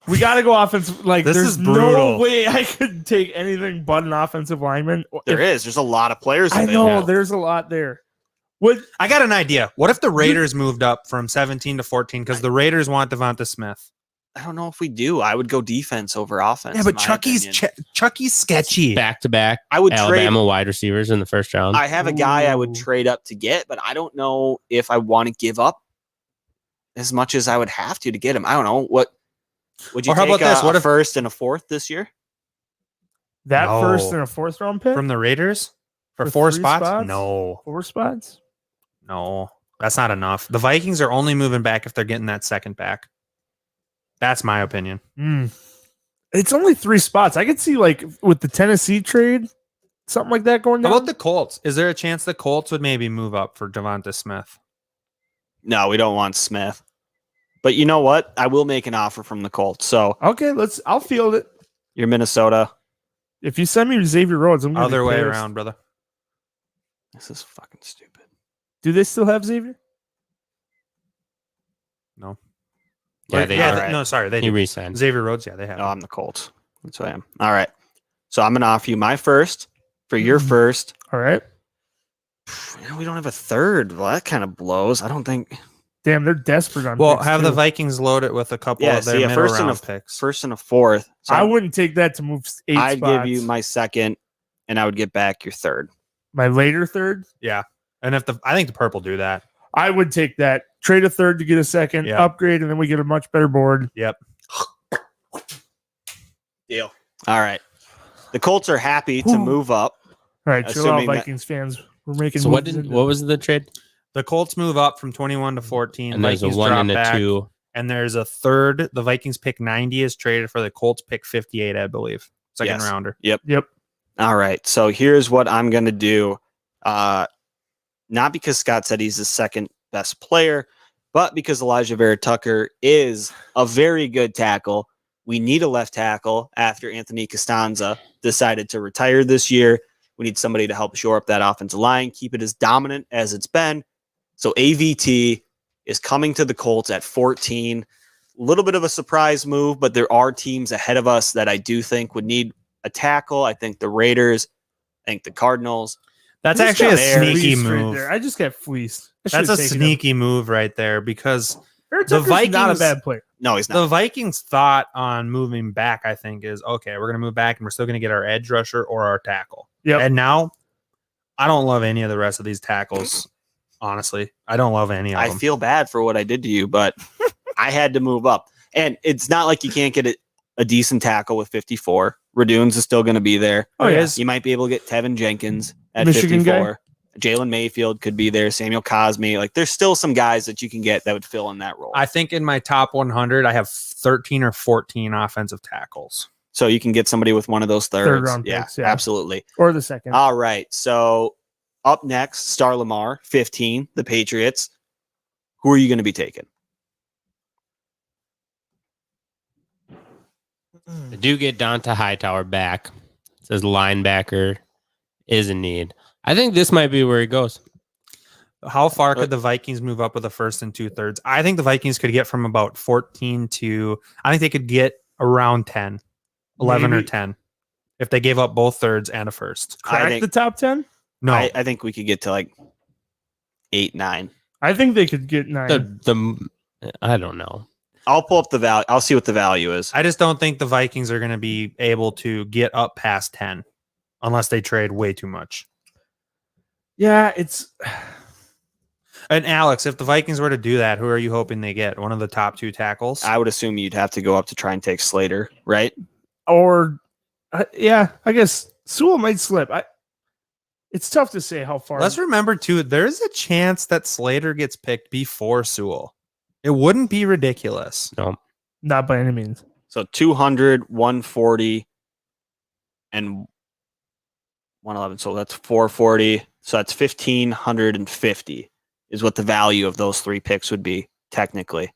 We got to go offensive. Like, This there's is brutal. no way I could take anything but an offensive lineman. There's a lot of players. I know there's a lot there. I got an idea. What if the Raiders moved up from 17 to 14 because the Raiders want Devonta Smith? I don't know if we do. I would go defense over offense. Yeah, but in my Chucky's opinion. Chucky's sketchy. Back-to-back I would Alabama wide receivers in the first round. I have a guy I would Ooh. trade up to get, but I don't know if I want to give up as much as I would have to get him. I don't know. What would you Or how take about this? What a if- first and a fourth this year? That No. first and a fourth round pick From the Raiders for For 4 3 spots? spots? No, 4 spots. no, that's not enough. The Vikings are only moving back if they're getting that second back. That's my opinion. It's only 3 spots. I could see like with the Tennessee trade, something like that going How down. about the Colts? Is there a chance the Colts would maybe move up for Devonta Smith? No, we don't want Smith. But you know what? I will make an offer from the Colts. So Okay, I'll field it. you're Minnesota. If you send me Xavier Rhodes, I'm gonna Other be way pissed. around, brother. This is fucking stupid. Do they still have Xavier? No. yeah, they yeah, are. Alright. no, sorry, they He do. re-signed. Xavier Rhodes, yeah, they have. No, I'm the Colts. That's who I am. All right. So I'm going to offer you my first for your first. All right. We don't have a third. Well, that kind of blows. I don't think. Damn, they're desperate on. Well, picks, have the too. Vikings load it with a couple Yeah, of their see, a middle first and round a picks. First and a fourth. So I wouldn't take that to move 8 I'd spots. give you my second, and I would get back your third. my later third. Yeah, and I think the purple do that. I would take that. Trade a third to get a second, Yeah. upgrade, and then we get a much better board. Yep. Deal. All right. The Colts are happy to Whew. move up. All right, chill out, Assuming that- Vikings fans. We're making. So what moves into- was the trade? The Colts move up from 21 to 14. And there's a Vikings 1 drop and a back, 2. and there's a third. The Vikings pick 90 is traded for the Colts pick 58, I believe. Second Yes. rounder. Yep. All right. So here's what I'm going to do. Not because Scott said he's the second best player, but because Elijah Vera Tucker is a very good tackle. We need a left tackle after Anthony Costanza decided to retire this year. We need somebody to help shore up that offensive line, keep it as dominant as it's been. So AVT is coming to the Colts at 14. A little bit of a surprise move, but there are teams ahead of us that I do think would need a tackle. I think the Raiders, I think the Cardinals. That's Just actually got a sneaky fleeced right move. there. I just got fleeced. I That's should've a taken him. sneaky move right there because Vera the Tucker's not a Vikings- bad player. No, he's not. the Vikings' thought on moving back, I think, is okay, we're going to move back and we're still going to get our edge rusher or our tackle. Yep. And now I don't love any of the rest of these tackles. Honestly, I don't love any of I them. feel bad for what I did to you, but I had to move up. And it's not like you can't get a decent tackle with 54. Radunes is still going to be there. Oh, yeah. You might be able to get Tevin Jenkins at Michigan guy? 54. Jalen Mayfield could be there. Samuel Cosme. Like, there's still some guys that you can get that would fill in that role. I think in my top 100, I have 13 or 14 offensive tackles. So you can get somebody with one of those thirds. Third-round picks, yeah. Absolutely. Or the second. All right. So up next, Star Lamar, 15, the Patriots. Who are you going to be taking? I do get Donta Hightower back. It says linebacker is in need. I think this might be where he goes. How far could the Vikings move up with the first and 2/3? I think the Vikings could get from about 14 to, I think they could get around 10, 11 or Maybe. 10 if they gave up both thirds and a first. Crack think- the top 10? No, I think we could get to like 8, 9. I think they could get 9. I don't know. I'll pull up the value. I'll see what the value is. I just don't think the Vikings are going to be able to get up past 10 unless they trade way too much. Yeah, it's And Alex, if the Vikings were to do that, who are you hoping they get? One of the top 2 tackles? I would assume you'd have to go up to try and take Slater, right? or yeah, I guess Sewell might slip. It's tough to say how far. Let's remember, too, there's a chance that Slater gets picked before Sewell. It wouldn't be ridiculous. No. Not by any means. So 200, 140, and 111. So that's 440. So that's 1,550 is what the value of those 3 picks would be technically.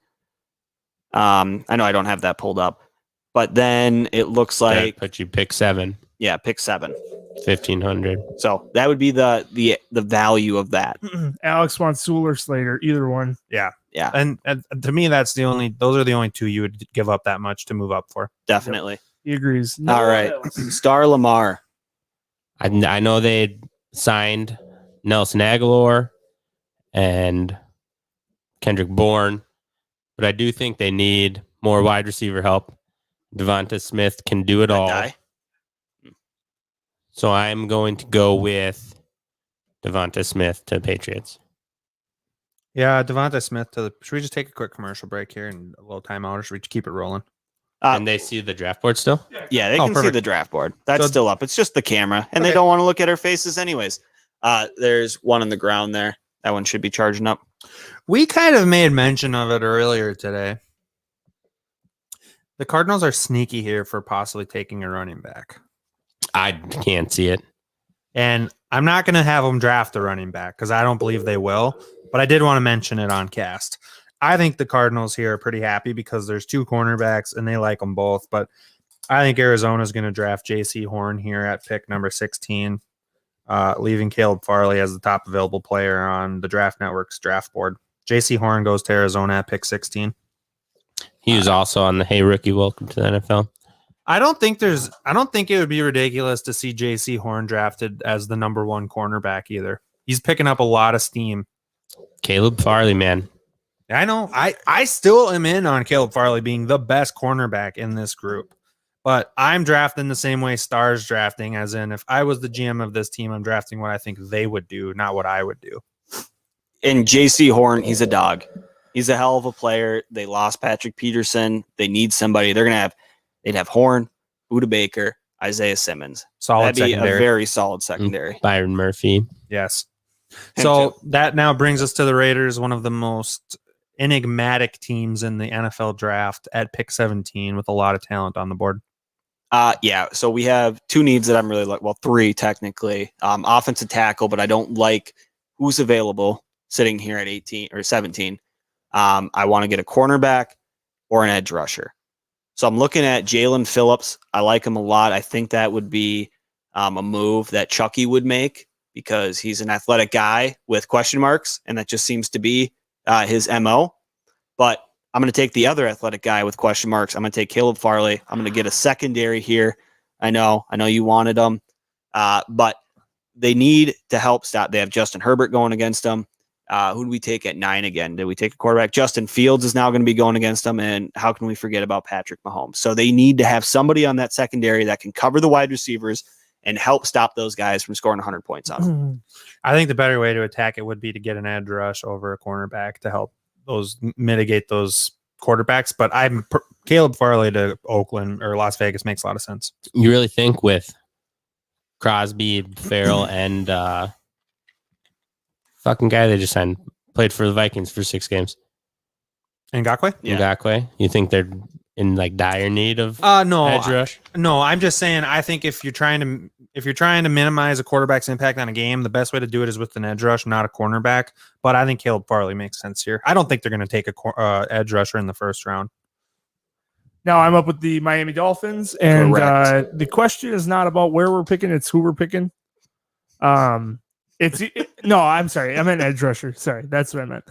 I know I don't have that pulled up. But then it looks like, But you pick 7, pick 7. 1,500. So that would be the value of that. Alex wants Sewell or Slater, either one. Yeah, And to me, those are the only 2 you would give up that much to move up for. definitely. He agrees. All right. Star Lamar. I know they signed Nelson Aguilar and Kendrick Bourne, but I do think they need more wide receiver help. Devonta Smith can do it all. Guy. So I'm going to go with Devonta Smith to the Patriots. Yeah, Devonta Smith should we just take a quick commercial break here and a little timeout, or should we keep it rolling? And they see the draft board still? Yeah, they can see perfect. the draft board. That's So- still up. It's just the camera, and they Okay. don't want to look at our faces anyways. There's one on the ground there. That one should be charging up. We kind of made mention of it earlier today. The Cardinals are sneaky here for possibly taking a running back. I can't see it. And I'm not going to have them draft a running back because I don't believe they will. But I did want to mention it on cast. I think the Cardinals here are pretty happy because there's 2 cornerbacks and they like them both. But I think Arizona is going to draft J.C. Horn here at pick number 16, leaving Caleb Farley as the top available player on the Draft Network's draft board. J.C. Horn goes to Arizona at pick 16. He was also on the Hey Rookie, Welcome to the NFL. I don't think it would be ridiculous to see J.C. Horn drafted as the number 1 cornerback either. He's picking up a lot of steam. Caleb Farley, man. I know. I still am in on Caleb Farley being the best cornerback in this group. But I'm drafting the same way Star's drafting, as in if I was the GM of this team, I'm drafting what I think they would do, not what I would do. And J.C. Horn, he's a dog. He's a hell of a player. They lost Patrick Peterson. They need somebody. They'd have Horn, Buda Baker, Isaiah Simmons. Solid That'd be secondary. a very solid secondary. Byron Murphy. Yes. Him So too. that now brings us to the Raiders, one of the most enigmatic teams in the NFL draft at pick 17 with a lot of talent on the board. So we have 2 needs that I'm really like. Well, 3 technically. Offensive tackle, but I don't like who's available sitting here at 18 or 17. I want to get a cornerback or an edge rusher. So I'm looking at Jalen Phillips. I like him a lot. I think that would be a move that Chucky would make because he's an athletic guy with question marks, and that just seems to be his MO. But I'm going to take the other athletic guy with question marks. I'm going to take Caleb Farley. I'm going to get a secondary here. I know you wanted them, but they need to help stop. They have Justin Herbert going against them. Who do we take at 9 again? Did we take a quarterback? Justin Fields is now going to be going against them. And how can we forget about Patrick Mahomes? So they need to have somebody on that secondary that can cover the wide receivers and help stop those guys from scoring 100 points on them. I think the better way to attack it would be to get an edge rush over a cornerback to help mitigate those quarterbacks. But Caleb Farley to Oakland or Las Vegas makes a lot of sense. You really think with Crosby, Farrell, and fucking guy they just signed, played for the Vikings for 6 games, Ngakoue? Ngakoue, you think they're in like dire need of No, edge rush? No, I'm just saying. I think if you're trying to minimize a quarterback's impact on a game, the best way to do it is with an edge rush, not a cornerback. But I think Caleb Farley makes sense here. I don't think they're going to take a edge rusher in the first round. Now I'm up with the Miami Dolphins, and Correct. the question is not about where we're picking; it's who we're picking. No, I'm sorry, I meant edge rusher. Sorry, that's what I meant.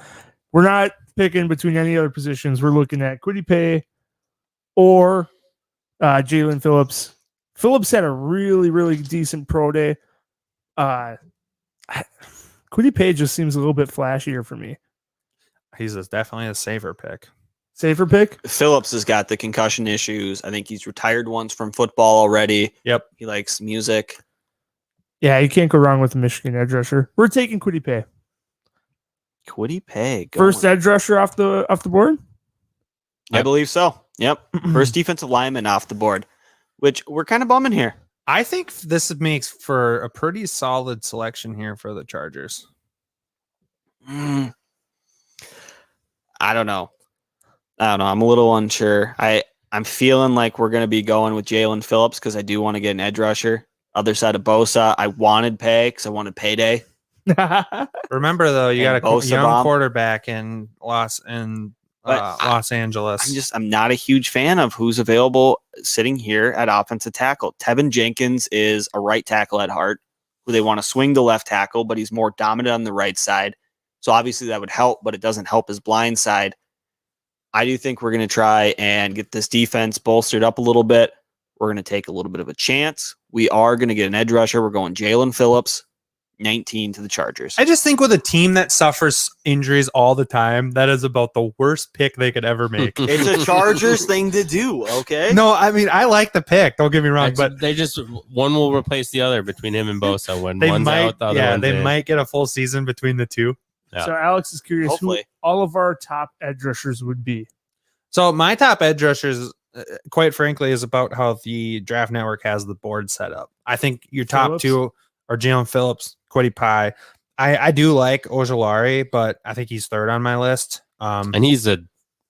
We're not picking between any other positions. We're looking at Kwity Paye or Jalen Phillips. Phillips had a really, really decent pro day. Kwity Paye just seems a little bit flashier for me. He's definitely a safer pick. Safer pick. Phillips has got the concussion issues. I think he's retired once from football already. Yep. He likes music. Yeah, you can't go wrong with the Michigan edge rusher. We're taking Kwity Paye. Kwity Paye. First edge rusher off the board. I believe so. Yep. First defensive lineman off the board, which we're kind of bumming here. I think this makes for a pretty solid selection here for the Chargers. I don't know. I'm a little unsure. I'm feeling like we're going to be going with Jalen Phillips because I do want to get an edge rusher. Other side of Bosa, I wanted Paye because I wanted payday. Remember though, you got And a Bosa young bomb. quarterback in But Los Angeles. I'm not a huge fan of who's available sitting here at offensive tackle. Tevin Jenkins is a right tackle at heart, who they want to swing to left tackle, but he's more dominant on the right side. So obviously that would help, but it doesn't help his blind side. I do think we're going to try and get this defense bolstered up a little bit. We're going to take a little bit of a chance. We are going to get an edge rusher. We're going Jalen Phillips, 19 to the Chargers. I just think with a team that suffers injuries all the time, that is about the worst pick they could ever make. It's a Chargers thing to do, okay? No, I mean, I like the pick. Don't get me wrong, but they just one will replace the other between him and Bosa. When they one's might, out, the other one's they in. might get a full season between the two. Yeah. So Alex is curious who Hopefully. all of our top edge rushers would be. So my top edge rushers, quite frankly, is about how the Draft Network has the board set up. I think your top Phillips? two are Jalen Phillips, Kwity Paye. I do like Ojulari, but I think he's third on my list. And he's a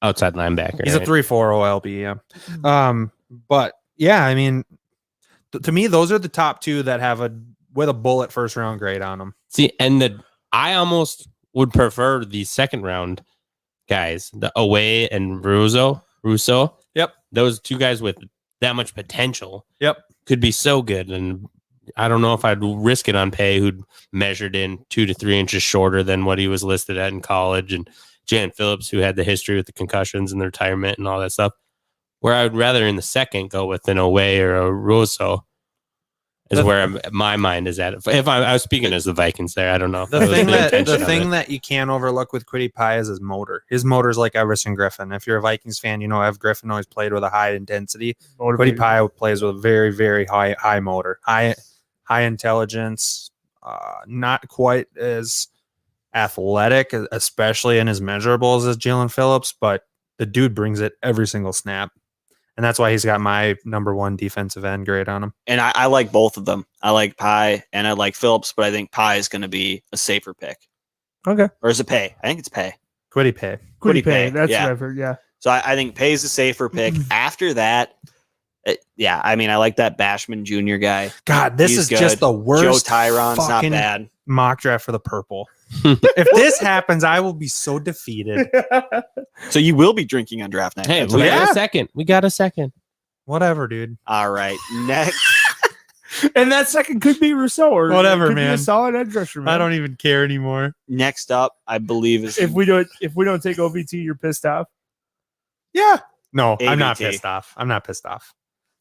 outside linebacker. He's a right? 3-4 OLB, yeah. But yeah, I mean, to me, those are the top two that have a bullet first round grade on them. See, and I almost would prefer the second round guys, the Away and Russo. Yep. Those two guys with that much potential. Yep. Could be so good. And I don't know if I'd risk it on Paye, who'd measured in 2 to 3 inches shorter than what he was listed at in college, and Jalen Phillips, who had the history with the concussions and the retirement and all that stuff. Where I would rather in the second go with an Away or a Russo is where my mind is at. If I was speaking as the Vikings there, I don't know. The thing that you can't overlook with Kwity Paye is his motor. His motor is like Everson Griffin. If you're a Vikings fan, you know Ev Griffin always played with a high intensity. Kwity Paye plays with a very, very high motor, high intelligence, not quite as athletic, especially in his measurables as Jalen Phillips, but the dude brings it every single snap. And that's why he's got my number one defensive end grade on him. And I like both of them. I like Paye and I like Phillips, but I think Paye is going to be a safer pick. Okay. Or is it Paye? I think it's Paye. Kwity Paye. Kwity Paye, Paye. That's yeah. what I've heard. Yeah. So I think Paye's a safer pick. After that, I mean, I like that Bashman Jr. guy. God, this He's is good. just the worst. Joe Tyron's not fucking bad. mock draft for the purple. If this happens, I will be so defeated. So you will be drinking on draft night. Hey, That's we okay. got a second. We got a second. Whatever, dude. All right. Next. And that second could be Rousseau or Whatever, it could be man. a solid edge rusher, man. I don't even care anymore. Next up, I believe is If we don't take OVT, you're pissed off. Yeah. No, I'm not AVT. pissed off. I'm not pissed off.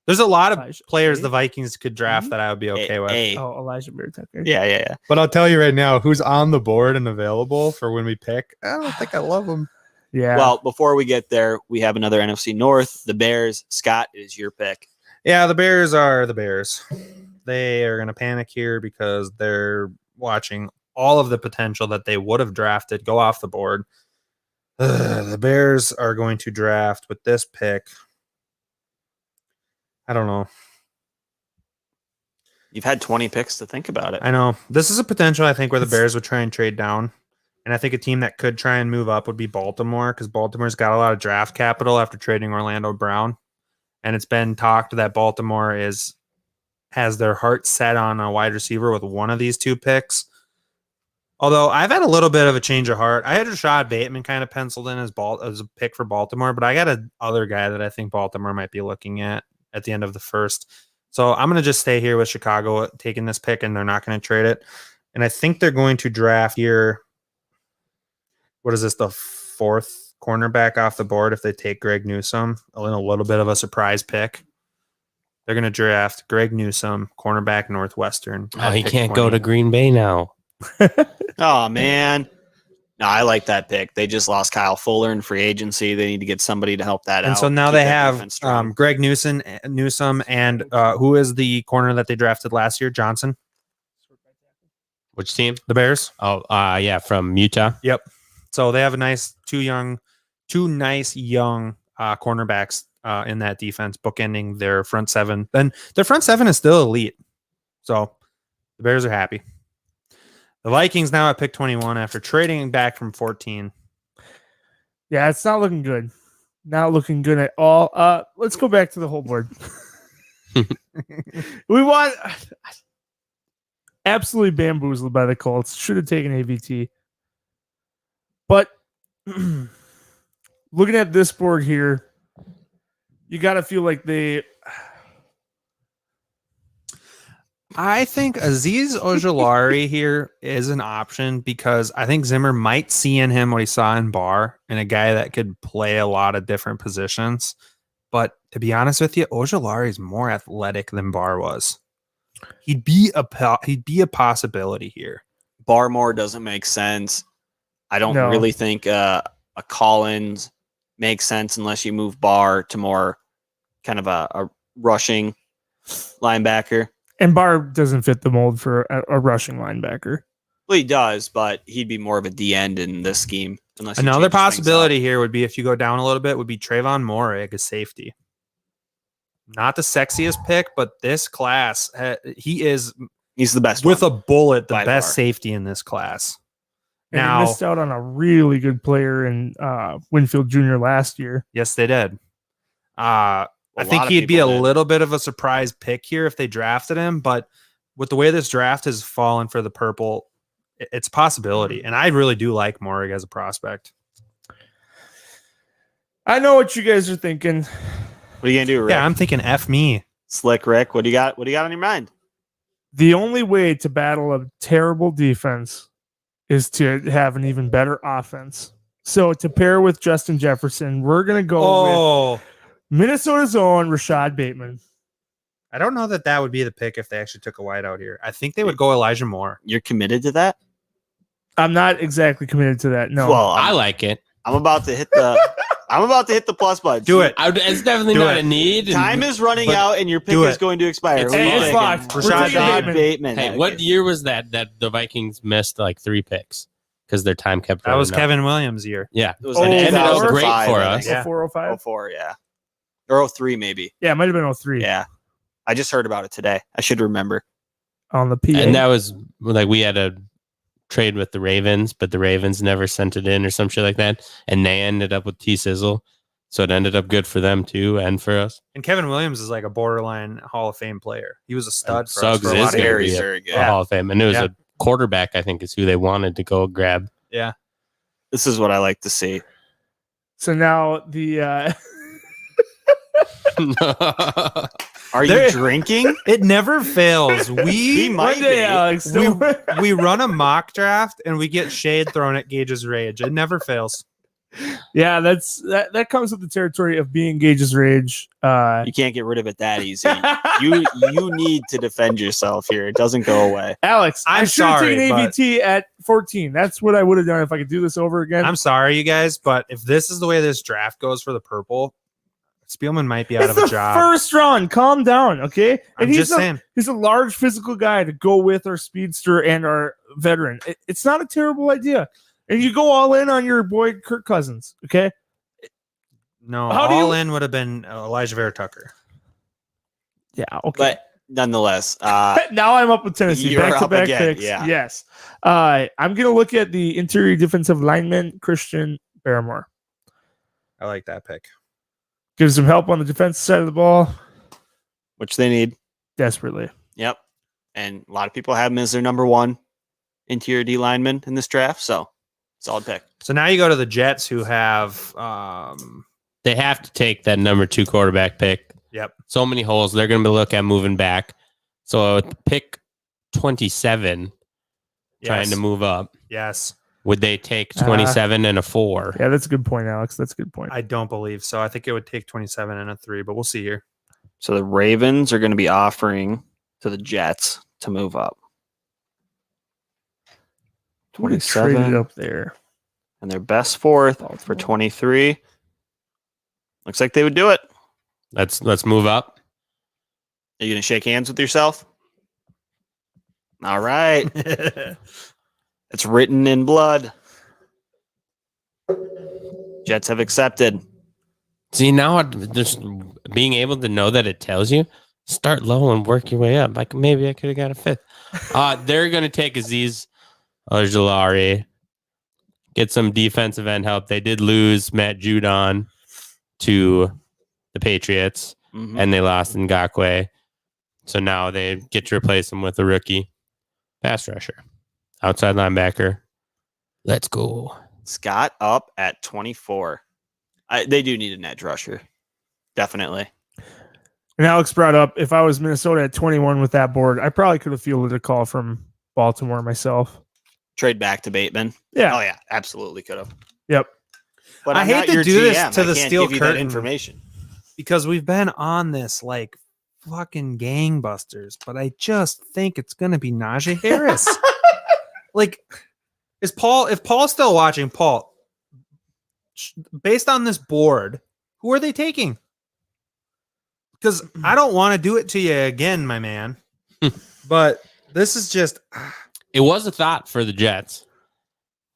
There's a lot of Elijah- players okay. the Vikings could draft that I would be okay with. Oh, Elijah Tucker. Yeah. But I'll tell you right now, who's on the board and available for when we pick, I don't think I love them. Yeah. Well, before we get there, we have another NFC North. The Bears. Scott, it is your pick. Yeah, the Bears are the Bears. They are going to panic here because they're watching all of the potential that they would have drafted go off the board. The Bears are going to draft with this pick. I don't know. You've had 20 picks to think about it. I know. This is a potential, I think, where the Bears would try and trade down. And I think a team that could try and move up would be Baltimore, because Baltimore's got a lot of draft capital after trading Orlando Brown. And it's been talked that Baltimore has their heart set on a wide receiver with one of these two picks. Although I've had a little bit of a change of heart. I had Rashad Bateman kind of penciled in as a pick for Baltimore, but I got another guy that I think Baltimore might be looking at the end of the first. So I'm going to just stay here with Chicago taking this pick, and they're not going to trade it. And I think they're going to draft here. What is this? The fourth cornerback off the board if they take Greg Newsome. A little bit of a surprise pick. They're going to draft Greg Newsome, cornerback Northwestern. Oh, he Pick can't 20. go to Green Bay now. Oh, man. No, I like that pick. They just lost Kyle Fuller in free agency. They need to get somebody to help that out. And so now Keep they that have defense strong. Greg Newsome, and who is the corner that they drafted last year? Johnson, Which team? the Bears. Oh, yeah, from Utah. So they have two nice young cornerbacks in that defense, bookending their front seven. Then their front seven is still elite. So the Bears are happy. The Vikings now at pick 21 after trading back from 14. Yeah, it's not looking good. Not looking good at all. Let's go back to the whole board. We want absolutely bamboozled by the Colts. Should have taken AVT. But looking at this board here, you got to feel like they. I think Azeez Ojulari here is an option because I think Zimmer might see in him what he saw in Barr and a guy that could play a lot of different positions. But to be honest with you, Ojulari is more athletic than Barr was. He'd be a possibility here. Barmore doesn't make sense. I don't really think a Collins makes sense unless you move Barr to more kind of a rushing linebacker. And Barr doesn't fit the mold for a rushing linebacker. Well, he does, but he'd be more of a D end in this scheme. Unless Another possibility here would be if you go down a little bit would be Trayvon Moriga as safety. Not the sexiest pick, but this class, he's the best with one. a bullet, the By best far. safety in this class. And Now, they missed out on a really good player in Winfield Jr. last year. yes, they did. I A think lot of he'd be a people did. little bit of a surprise pick here if they drafted him, but with the way this draft has fallen for the purple, it's a possibility. And I really do like Moriga as a prospect. I know what you guys are thinking. What are you gonna do, Rick? Yeah, I'm thinking F me. Slick Rick. What do you got? What do you got on your mind? The only way to battle a terrible defense is to have an even better offense. So to pair with Justin Jefferson, we're going to go with Minnesota's own Rashad Bateman. I don't know that would be the pick if they actually took a wide out here. I think they would go Elijah Moore. You're committed to that? I'm not exactly committed to that. No. Well, I like it. I'm about to hit the. I'm about to hit the plus button. Do it. It's definitely Do not it. a need. Time is running but out, and your pick do is it. going to expire. It's Who are you fine. taking? It's fine. We're Rashad taking Rashad Bateman. Bateman. Hey, what year was that the Vikings missed like 3 picks because their time kept That was running out? Kevin Williams' year. Yeah, It was Oh, and it ended up 2005, great for I us. think. Yeah. 0405? 04, yeah. Or 03, maybe. Yeah, it might have been 03 Yeah. I just heard about it today. I should remember. on the PA. And that was like we had a trade with the Ravens, but the Ravens never sent it in or some shit like that, and they ended up with T Sizzle, so it ended up good for them too and for us. And Kevin Williams is like a borderline Hall of Fame player. He was a stud for Suggs us for a lot is of gonna years. be very a Hall of Fame, and it was Yeah. a quarterback. I think is who they wanted to go grab. Yeah. This is what I like to see. So now the Are you There- drinking? It never fails. He We might one day, be. Alex. we, don't worry. we run a mock draft and we get shade thrown at Gage's rage. It never fails. Yeah, that comes with the territory of being Gage's rage. You can't get rid of it that easy. You need to defend yourself here. It doesn't go away. Alex, I I'm should have sorry, taken but- AVT at 14. That's what I would have done if I could do this over again. I'm sorry, you guys, but if this is the way this draft goes for the purple, Spielman might be out it's of a the job. first round. Calm down, okay? I'm just saying. He's a large physical guy to go with our speedster and our veteran. It's not a terrible idea. And you go all in on your boy Kirk Cousins, okay? No, How do all you- in would have been Elijah Vera Tucker. Yeah, okay. But nonetheless, Now I'm up with Tennessee. You're Back to up back again, picks. yeah. Yes. I'm going to look at the interior defensive lineman, Christian Barrymore. I like that pick. Gives some help on the defensive side of the ball which they need. desperately. Yep. And a lot of people have him as their number one interior D lineman in this draft. So solid pick. So now you go to the Jets, who have They have to take that number 2 quarterback pick. Yep. So many holes. They're going to look at moving back. So at pick 27, trying to move up. Yes. Would they take 27 and a 4? Yeah, that's a good point, Alex. That's a good point. I don't believe so. I think it would take 27 and a 3, but we'll see here. So the Ravens are going to be offering to the Jets to move up. We traded 27 up there. and their best fourth for 23. Looks like they would do it. Let's move up. Are you going to shake hands with yourself? All right. It's written in blood. Jets have accepted. See, now just being able to know that it tells you, start low and work your way up. Like maybe I could have got a 5th. They're going to take Azeez Ojulari, get some defensive end help. They did lose Matt Judon to the Patriots, Mhm. and they lost Ngakoue. So now they get to replace him with a rookie pass rusher, outside linebacker. Let's go. Scott up at 24. They do need an edge rusher. Definitely. And Alex brought up, if I was Minnesota at 21 with that board, I probably could have fielded a call from Baltimore myself. Trade back to Bateman. Yeah. Oh, yeah. Absolutely could have. Yep. But I I'm hate not to your do this GM. to the I can't steel give you that curtain. information. Because we've been on this like fucking gangbusters, but I just think it's going to be Najee Harris. Like, if Paul's still watching, Paul, based on this board, who are they taking? Because I don't want to do it to you again, my man. But this is just. It was a thought for the Jets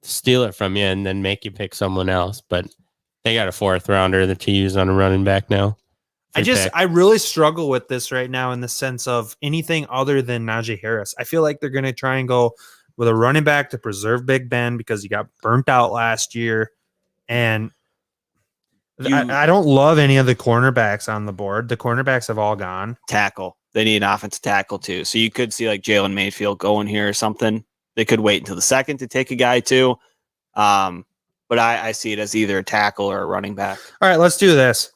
to steal it from you and then make you pick someone else, but they got a 4th rounder to use on a running back now. I really struggle with this right now in the sense of anything other than Najee Harris. I feel like they're going to try and go with a running back to preserve Big Ben because he got burnt out last year. And I don't love any of the cornerbacks on the board. The cornerbacks have all gone. Tackle. They need an offensive tackle too. So you could see like Jalen Mayfield going here or something. They could wait until the second to take a guy too. But I see it as either a tackle or a running back. All right, let's do this.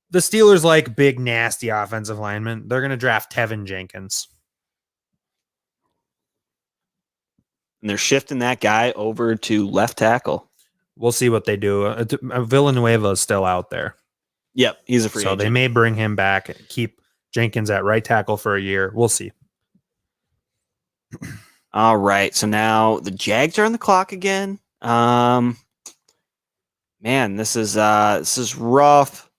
The Steelers like big, nasty offensive linemen. They're going to draft Tevin Jenkins. And they're shifting that guy over to left tackle. We'll see what they do. Villanueva is still out there. Yep, he's a free So agent. they may bring him back and keep Jenkins at right tackle for a year. We'll see. All right. So now the Jags are on the clock again. Man, this is rough,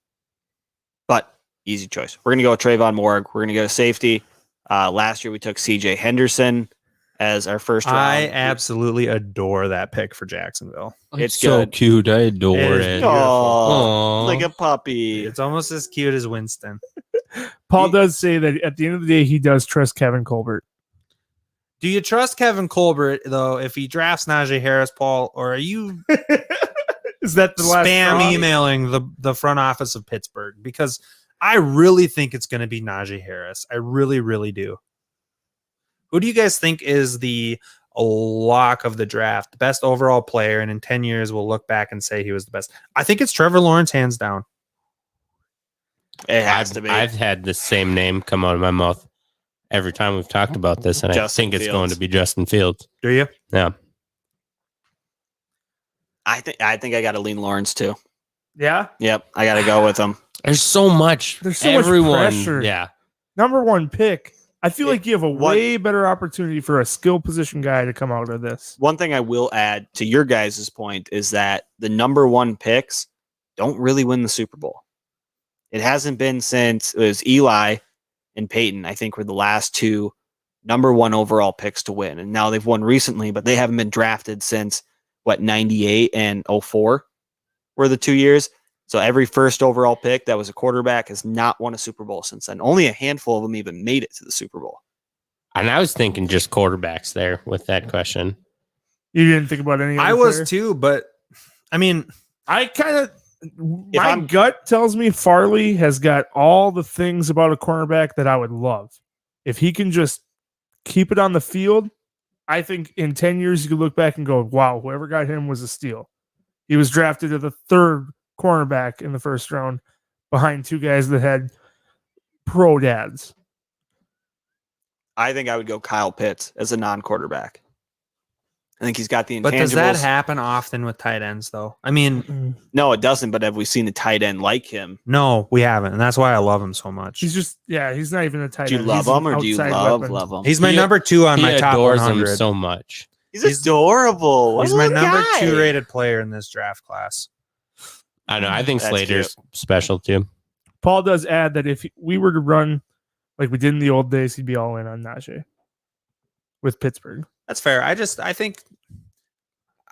but easy choice. We're gonna go with Trayvon Moriga. We're gonna go to safety. Last year we took CJ Henderson as our first round. I absolutely adore that pick for Jacksonville. It's so good. cute. I adore It is it. beautiful. Oh, Aw. like a puppy. It's almost as cute as Winston. Paul does say that at the end of the day, he does trust Kevin Colbert. Do you trust Kevin Colbert, though, if he drafts Najee Harris, Paul, or are you Is that the last spam straw? emailing the front office of Pittsburgh? Because I really think it's going to be Najee Harris. I really, really do. Who do you guys think is the lock of the draft, the best overall player, and in 10 years we'll look back and say he was the best? I think it's Trevor Lawrence, hands down. It has to be. I've had the same name come out of my mouth every time we've talked about this, and Justin I think it's Fields. going to be Justin Fields. Do you? Yeah. I think I got to lean Lawrence too. Yeah. Yep, I got to go with him. There's so much. There's so much pressure. Yeah. Number one pick. I feel like you have a What- way better opportunity for a skill position guy to come out of this. One thing I will add to your guys' point is that the number one picks don't really win the Super Bowl. It hasn't been since it was Eli and Peyton, I think, were the last two number one overall picks to win. And now they've won recently, but they haven't been drafted since, 98 and 04 were the 2 years. So every first overall pick that was a quarterback has not won a Super Bowl since then. Only a handful of them even made it to the Super Bowl. And I was thinking just quarterbacks there with that question. You didn't think about any. I other was player? too, but I mean, I kind of. If My I'm- gut tells me Farley has got all the things about a cornerback that I would love. If he can just keep it on the field, I think in 10 years you could look back and go, wow, whoever got him was a steal. He was drafted as the third cornerback in the first round behind two guys that had pro dads. I think I would go Kyle Pitts as a non-quarterback. I think he's got the intangibles. but does that happen often with tight ends, though? I mean, No, it doesn't. But have we seen a tight end like him? no, we haven't, and that's why I love him so much. He's just, he's not even a tight Do you end. love He's an him or do you outside love weapon. him? He's my He- number 2 on He my top adores 100. him so much. He's adorable. What He's a my little number guy. 2 rated player in this draft class. I know. I think That's Slater's special too. Paul does add that if we were to run like we did in the old days, he'd be all in on Najee with Pittsburgh. That's fair. I think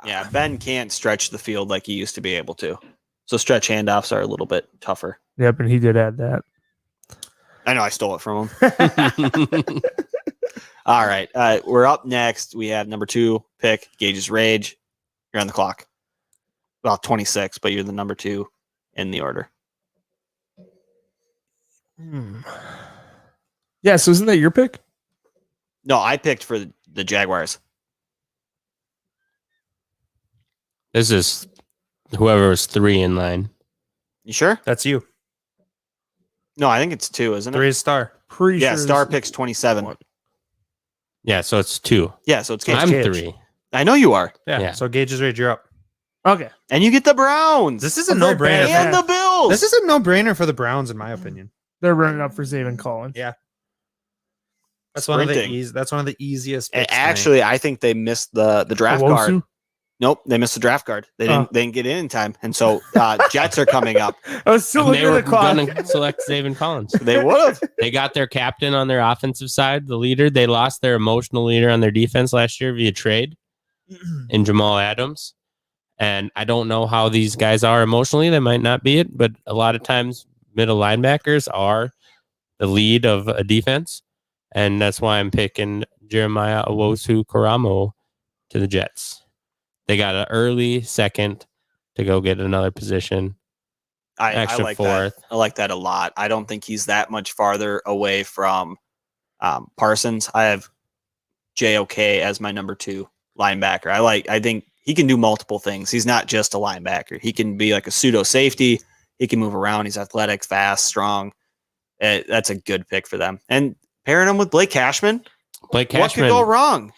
Yeah, Ben can't stretch the field like he used to be able to. So stretch handoffs are a little bit tougher. Yep, and he did add that. I know I stole it from him. All right. We're up next. We have number 2 pick, Gage's Rage. You're on the clock. Well, 26, but you're the number 2 in the order. Yeah, so isn't that your pick? No, I picked for the Jaguars. This is whoever was 3 in line. You sure? That's you. No, I think it's 2, isn't it? 3 is Star. Pretty Yeah, sure Star this- picks 27. Yeah, so it's 2. Yeah, so it's Gage. Gage. I'm Gage. 3. I know you are. Yeah. Yeah. So Gage's rage, you're up. Okay. And you get the Browns. This is a I'm very no-brainer. bad. and the Bills. This is a no-brainer for the Browns, in my opinion. They're running up for Zayvon Collins. Yeah. That's one of the Sprinting. That's one of the easiest. picks to make. Actually, I think they missed the draft Owosu? guard. Nope, they missed the draft guard. They didn't get in time, and so Jets are coming up. I was still And they looking were at the clock. going to select Zayvon Collins. They would have. They got their captain on their offensive side, the leader. They lost their emotional leader on their defense last year via trade in Jamal Adams. And I don't know how these guys are emotionally. They might not be it, but a lot of times middle linebackers are the lead of a defense. And that's why I'm picking Jeremiah Owusu-Koramoah to the Jets. They got an early second to go get another position. I Extra like fourth. that. I like that a lot. I don't think he's that much farther away from Parsons. I have JOK as my number 2 linebacker. I think he can do multiple things. He's not just a linebacker. He can be like a pseudo safety. He can move around. He's athletic, fast, strong. That's a good pick for them. And pairing him with Blake Cashman, Blake what could Cashman. go wrong?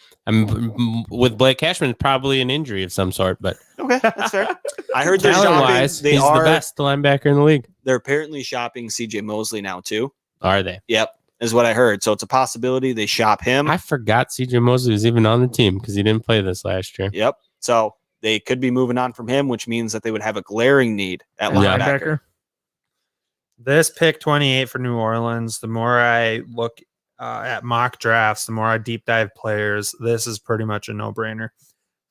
With Blake Cashman, probably an injury of some sort, but Okay, that's fair. I heard they're talent-wise, shopping. he's the best linebacker in the league. They're apparently shopping CJ Mosley now too. Are they? Yep, is what I heard. So it's a possibility they shop him. I forgot CJ Mosley was even on the team because he didn't play this last year. Yep. So they could be moving on from him, which means that they would have a glaring need at linebacker. This pick 28 for New Orleans, the more I look at mock drafts, the more I deep dive players, this is pretty much a no-brainer.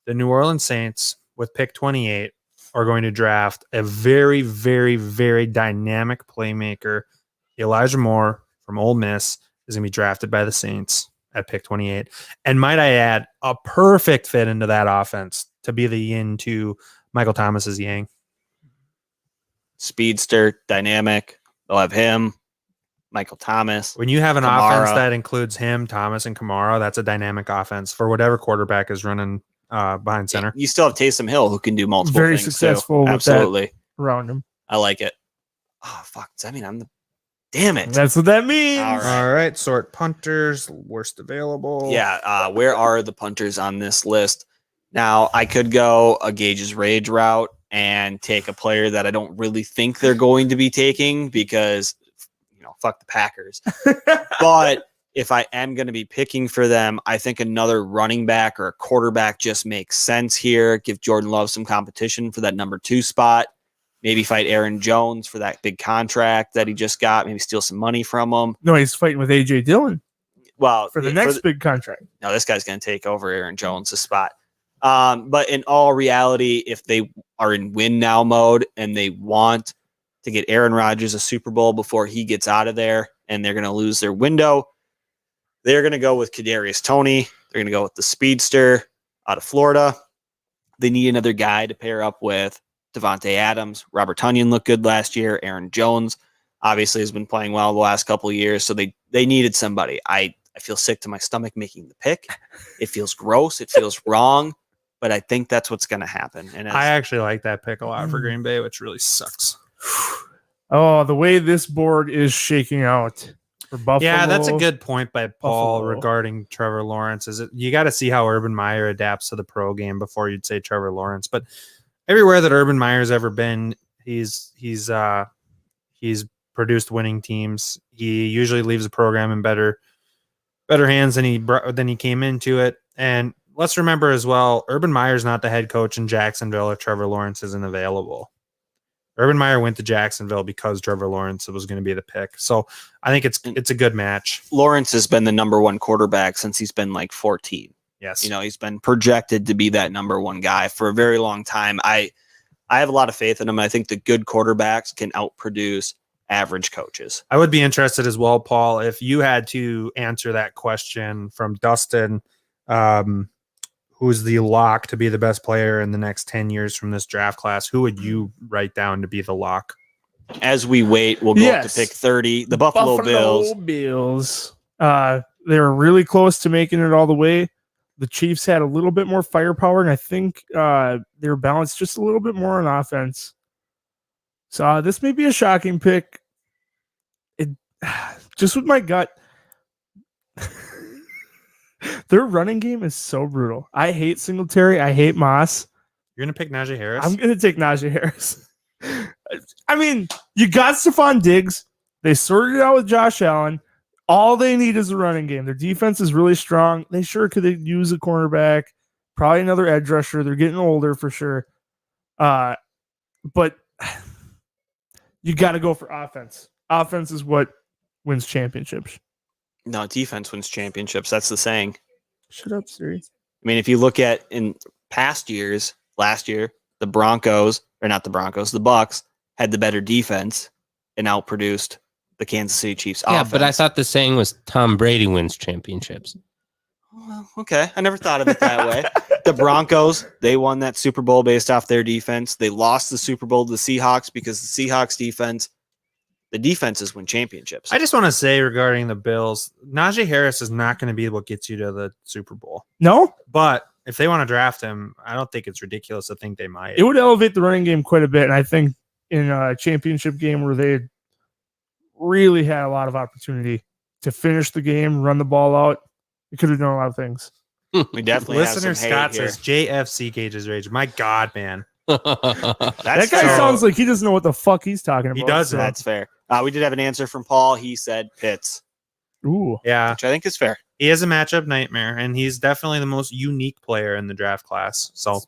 The New Orleans Saints, with pick 28, are going to draft a very, very, very dynamic playmaker. Elijah Moore from Ole Miss is going to be drafted by the Saints at pick 28. And might I add, a perfect fit into that offense to be the yin to Michael Thomas's yang. Speedster, dynamic. They'll have him, Michael Thomas. When you have an Kamara. offense that includes him, Thomas, and Kamara, that's a dynamic offense for whatever quarterback is running behind center. You still have Taysom Hill, who can do multiple Very things successful too. with that. Absolutely. Around him. I like it. Oh, fuck. Does that mean I'm the... Damn it. That's what that means. All right. All right, sort punters, worst available. Yeah, where are the punters on this list? Now, I could go a Gage's Rage route and take a player that I don't really think they're going to be taking because, fuck the Packers. But if I am going to be picking for them, I think another running back or a quarterback just makes sense here. Give Jordan Love some competition for that number 2 spot. Maybe fight Aaron Jones for that big contract that he just got. Maybe steal some money from him. No, he's fighting with AJ Dillon Well, for the next big contract. No, this guy's going to take over Aaron Jones' spot. But in all reality, if they are in win now mode and they want to get Aaron Rodgers a Super Bowl before he gets out of there and they're going to lose their window, they're going to go with Kadarius Toney. They're going to go with the speedster out of Florida. They need another guy to pair up with Devontae Adams. Robert Tonyan looked good last year. Aaron Jones obviously has been playing well the last couple of years, so they needed somebody. I feel sick to my stomach making the pick. It feels gross. It feels wrong. But I think that's what's going to happen. And I actually like that pick a lot for Green Bay, which really sucks. Oh, the way this board is shaking out for Buffalo. Yeah, that's a good point by Paul Buffalo. regarding Trevor Lawrence. Is it you got to see how Urban Meyer adapts to the pro game before you'd say Trevor Lawrence. But everywhere that Urban Meyer's ever been, he's produced winning teams. He usually leaves the program in better hands than he came into it. And let's remember as well, Urban Meyer's not the head coach in Jacksonville if Trevor Lawrence isn't available. Urban Meyer went to Jacksonville because Trevor Lawrence was going to be the pick. So I think it's a good match. Lawrence has been the number 1 quarterback since he's been like 14. Yes. He's been projected to be that number 1 guy for a very long time. I have a lot of faith in him. I think the good quarterbacks can outproduce average coaches. I would be interested as well, Paul, if you had to answer that question from Dustin, who's the lock to be the best player in the next 10 years from this draft class, who would you write down to be the lock? As we wait, we'll go up to pick 30. The Buffalo Bills. They were really close to making it all the way. The Chiefs had a little bit more firepower, and I think they were balanced just a little bit more on offense. So this may be a shocking pick. It just with my gut. Their running game is so brutal. I hate Singletary. I hate Moss. You're gonna pick Najee Harris? I'm gonna take Najee Harris. I mean, you got Stephon Diggs. They sorted it out with Josh Allen. All they need is a running game. Their defense is really strong. They sure could use a cornerback, probably another edge rusher. They're getting older for sure. But you got to go for offense. Offense is what wins championships. No, defense wins championships. That's the saying. Shut up, Siri. I mean, if you look at in past years, last year, the Bucks had the better defense and outproduced the Kansas City Chiefs offense. Yeah, but I thought the saying was Tom Brady wins championships. Well, okay. I never thought of it that way. The Broncos, they won that Super Bowl based off their defense. They lost the Super Bowl to the Seahawks because the Seahawks defense, the defenses win championships. I just want to say regarding the Bills, Najee Harris is not going to be what gets you to the Super Bowl. No? But if they want to draft him, I don't think it's ridiculous to think they might. It would elevate the running game quite a bit. And I think in a championship game where they really had a lot of opportunity to finish the game, run the ball out, it could have done a lot of things. We definitely Listener have some Scott hate here. says JFC Cage's Rage. My God, man. That That's guy fair. sounds like he doesn't know what the fuck he's talking about. He doesn't. That's fair. We did have an answer from Paul. He said Pitts, Ooh. Yeah. which I think is fair. He is a matchup nightmare, and he's definitely the most unique player in the draft class. So,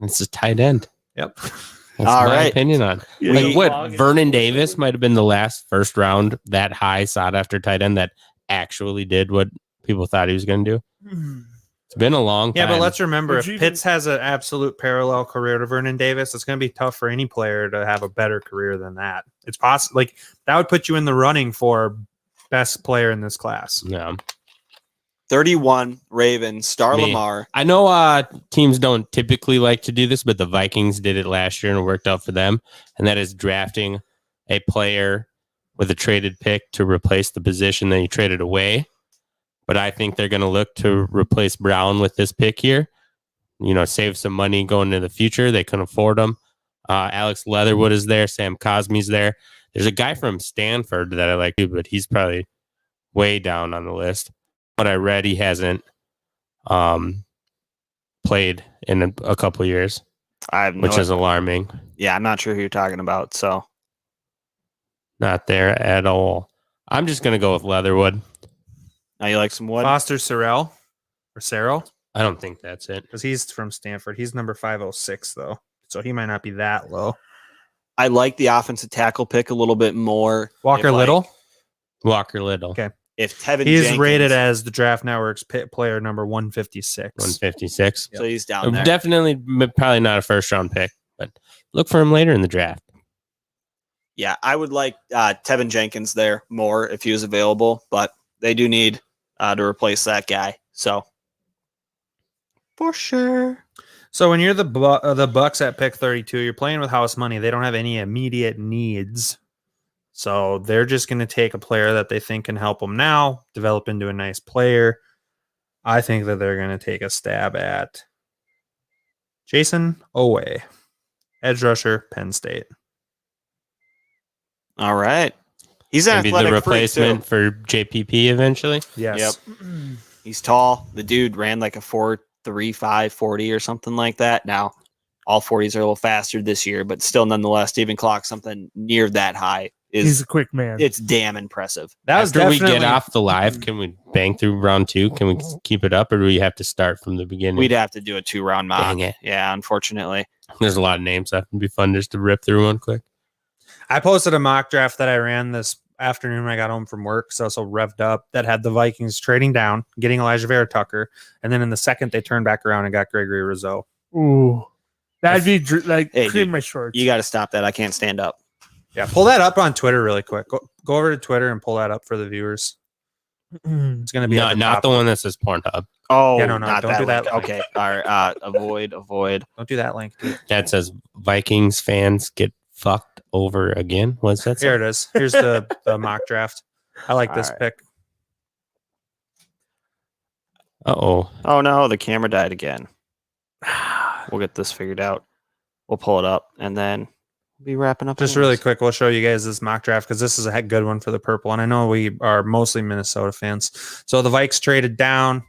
It's a tight end. yep. That's All my right. opinion on. Yeah, Like you what? log in. Vernon Davis might have been the last first round that high sought after tight end that actually did what people thought he was going to do. It's been a long time. Yeah, but let's remember, Would if you Pitts has an absolute parallel career to Vernon Davis, it's going to be tough for any player to have a better career than that. It's possible, like that would put you in the running for best player in this class. Yeah. 31 Ravens, Star Me. Lamar. I know teams don't typically like to do this, but the Vikings did it last year and it worked out for them. And that is drafting a player with a traded pick to replace the position that you traded away. But I think they're going to look to replace Brown with this pick here. You know, save some money going into the future. They couldn't afford him. Alex Leatherwood is there. Sam Cosme's there. There's a guy from Stanford that I like too, but he's probably way down on the list. What I read, he hasn't played in a couple of years, I have no which is alarming. Yeah, I'm not sure who you're talking about. So Not there at all. I'm just going to go with Leatherwood. now you like some wood? Foster Sorrell or Sarrell, I don't think that's it. because he's from Stanford. He's number 506 though, so he might not be that low. I like the offensive tackle pick a little bit more. Walker If, like, Little, Walker Little. Okay. If Tevin he is Jenkins, rated as the Draft Network's player number 156. 156. so he's down there. Definitely, probably not a first round pick, but look for him later in the draft. Yeah, I would like Tevin Jenkins there more if he was available, but they do need to replace that guy. So for sure. So when you're the Bucks at pick 32, you're playing with house money. They don't have any immediate needs. So they're just going to take a player that they think can help them now, develop into a nice player. I think that they're going to take a stab at Jason Owe, edge rusher, Penn State. All right. He's an Maybe the athletic freak, replacement too. for JPP eventually. Yes. Yep. He's tall. The dude ran like a 4.35 40 or something like that. Now, all 40s are a little faster this year, but still nonetheless, Stephen Clock something near that high He's is a quick man. it's damn impressive. That was After we definitely get off the live, can we bang through round 2? Can we keep it up, or do we have to start from the beginning? We'd have to do a 2-round mock. Dang it. Yeah, unfortunately. There's a lot of names that would be fun just to rip through one quick. I posted a mock draft that I ran this afternoon when I got home from work. So revved up that had the Vikings trading down, getting Elijah Vera Tucker. And then in the second, they turned back around and got Gregory Rizzo. Ooh. That'd be like Hey, cream dude, my shorts. You got to stop that. I can't stand up. Yeah, pull that up on Twitter really quick. Go over to Twitter and pull that up for the viewers. It's going to be at Not top. the one that says Pornhub. Oh, Yeah, no, not don't do that. link. Okay. All right. Avoid. Don't do that link, dude. That says Vikings fans get fucked over again. What's that? Here it is. Here's the mock draft. I like this All right. pick. Uh-oh. Oh, no. The camera died again. We'll get this figured out. We'll pull it up and then Be wrapping up. Just really quick, we'll show you guys this mock draft because this is a good one for the purple. And I know we are mostly Minnesota fans. So the Vikes traded down.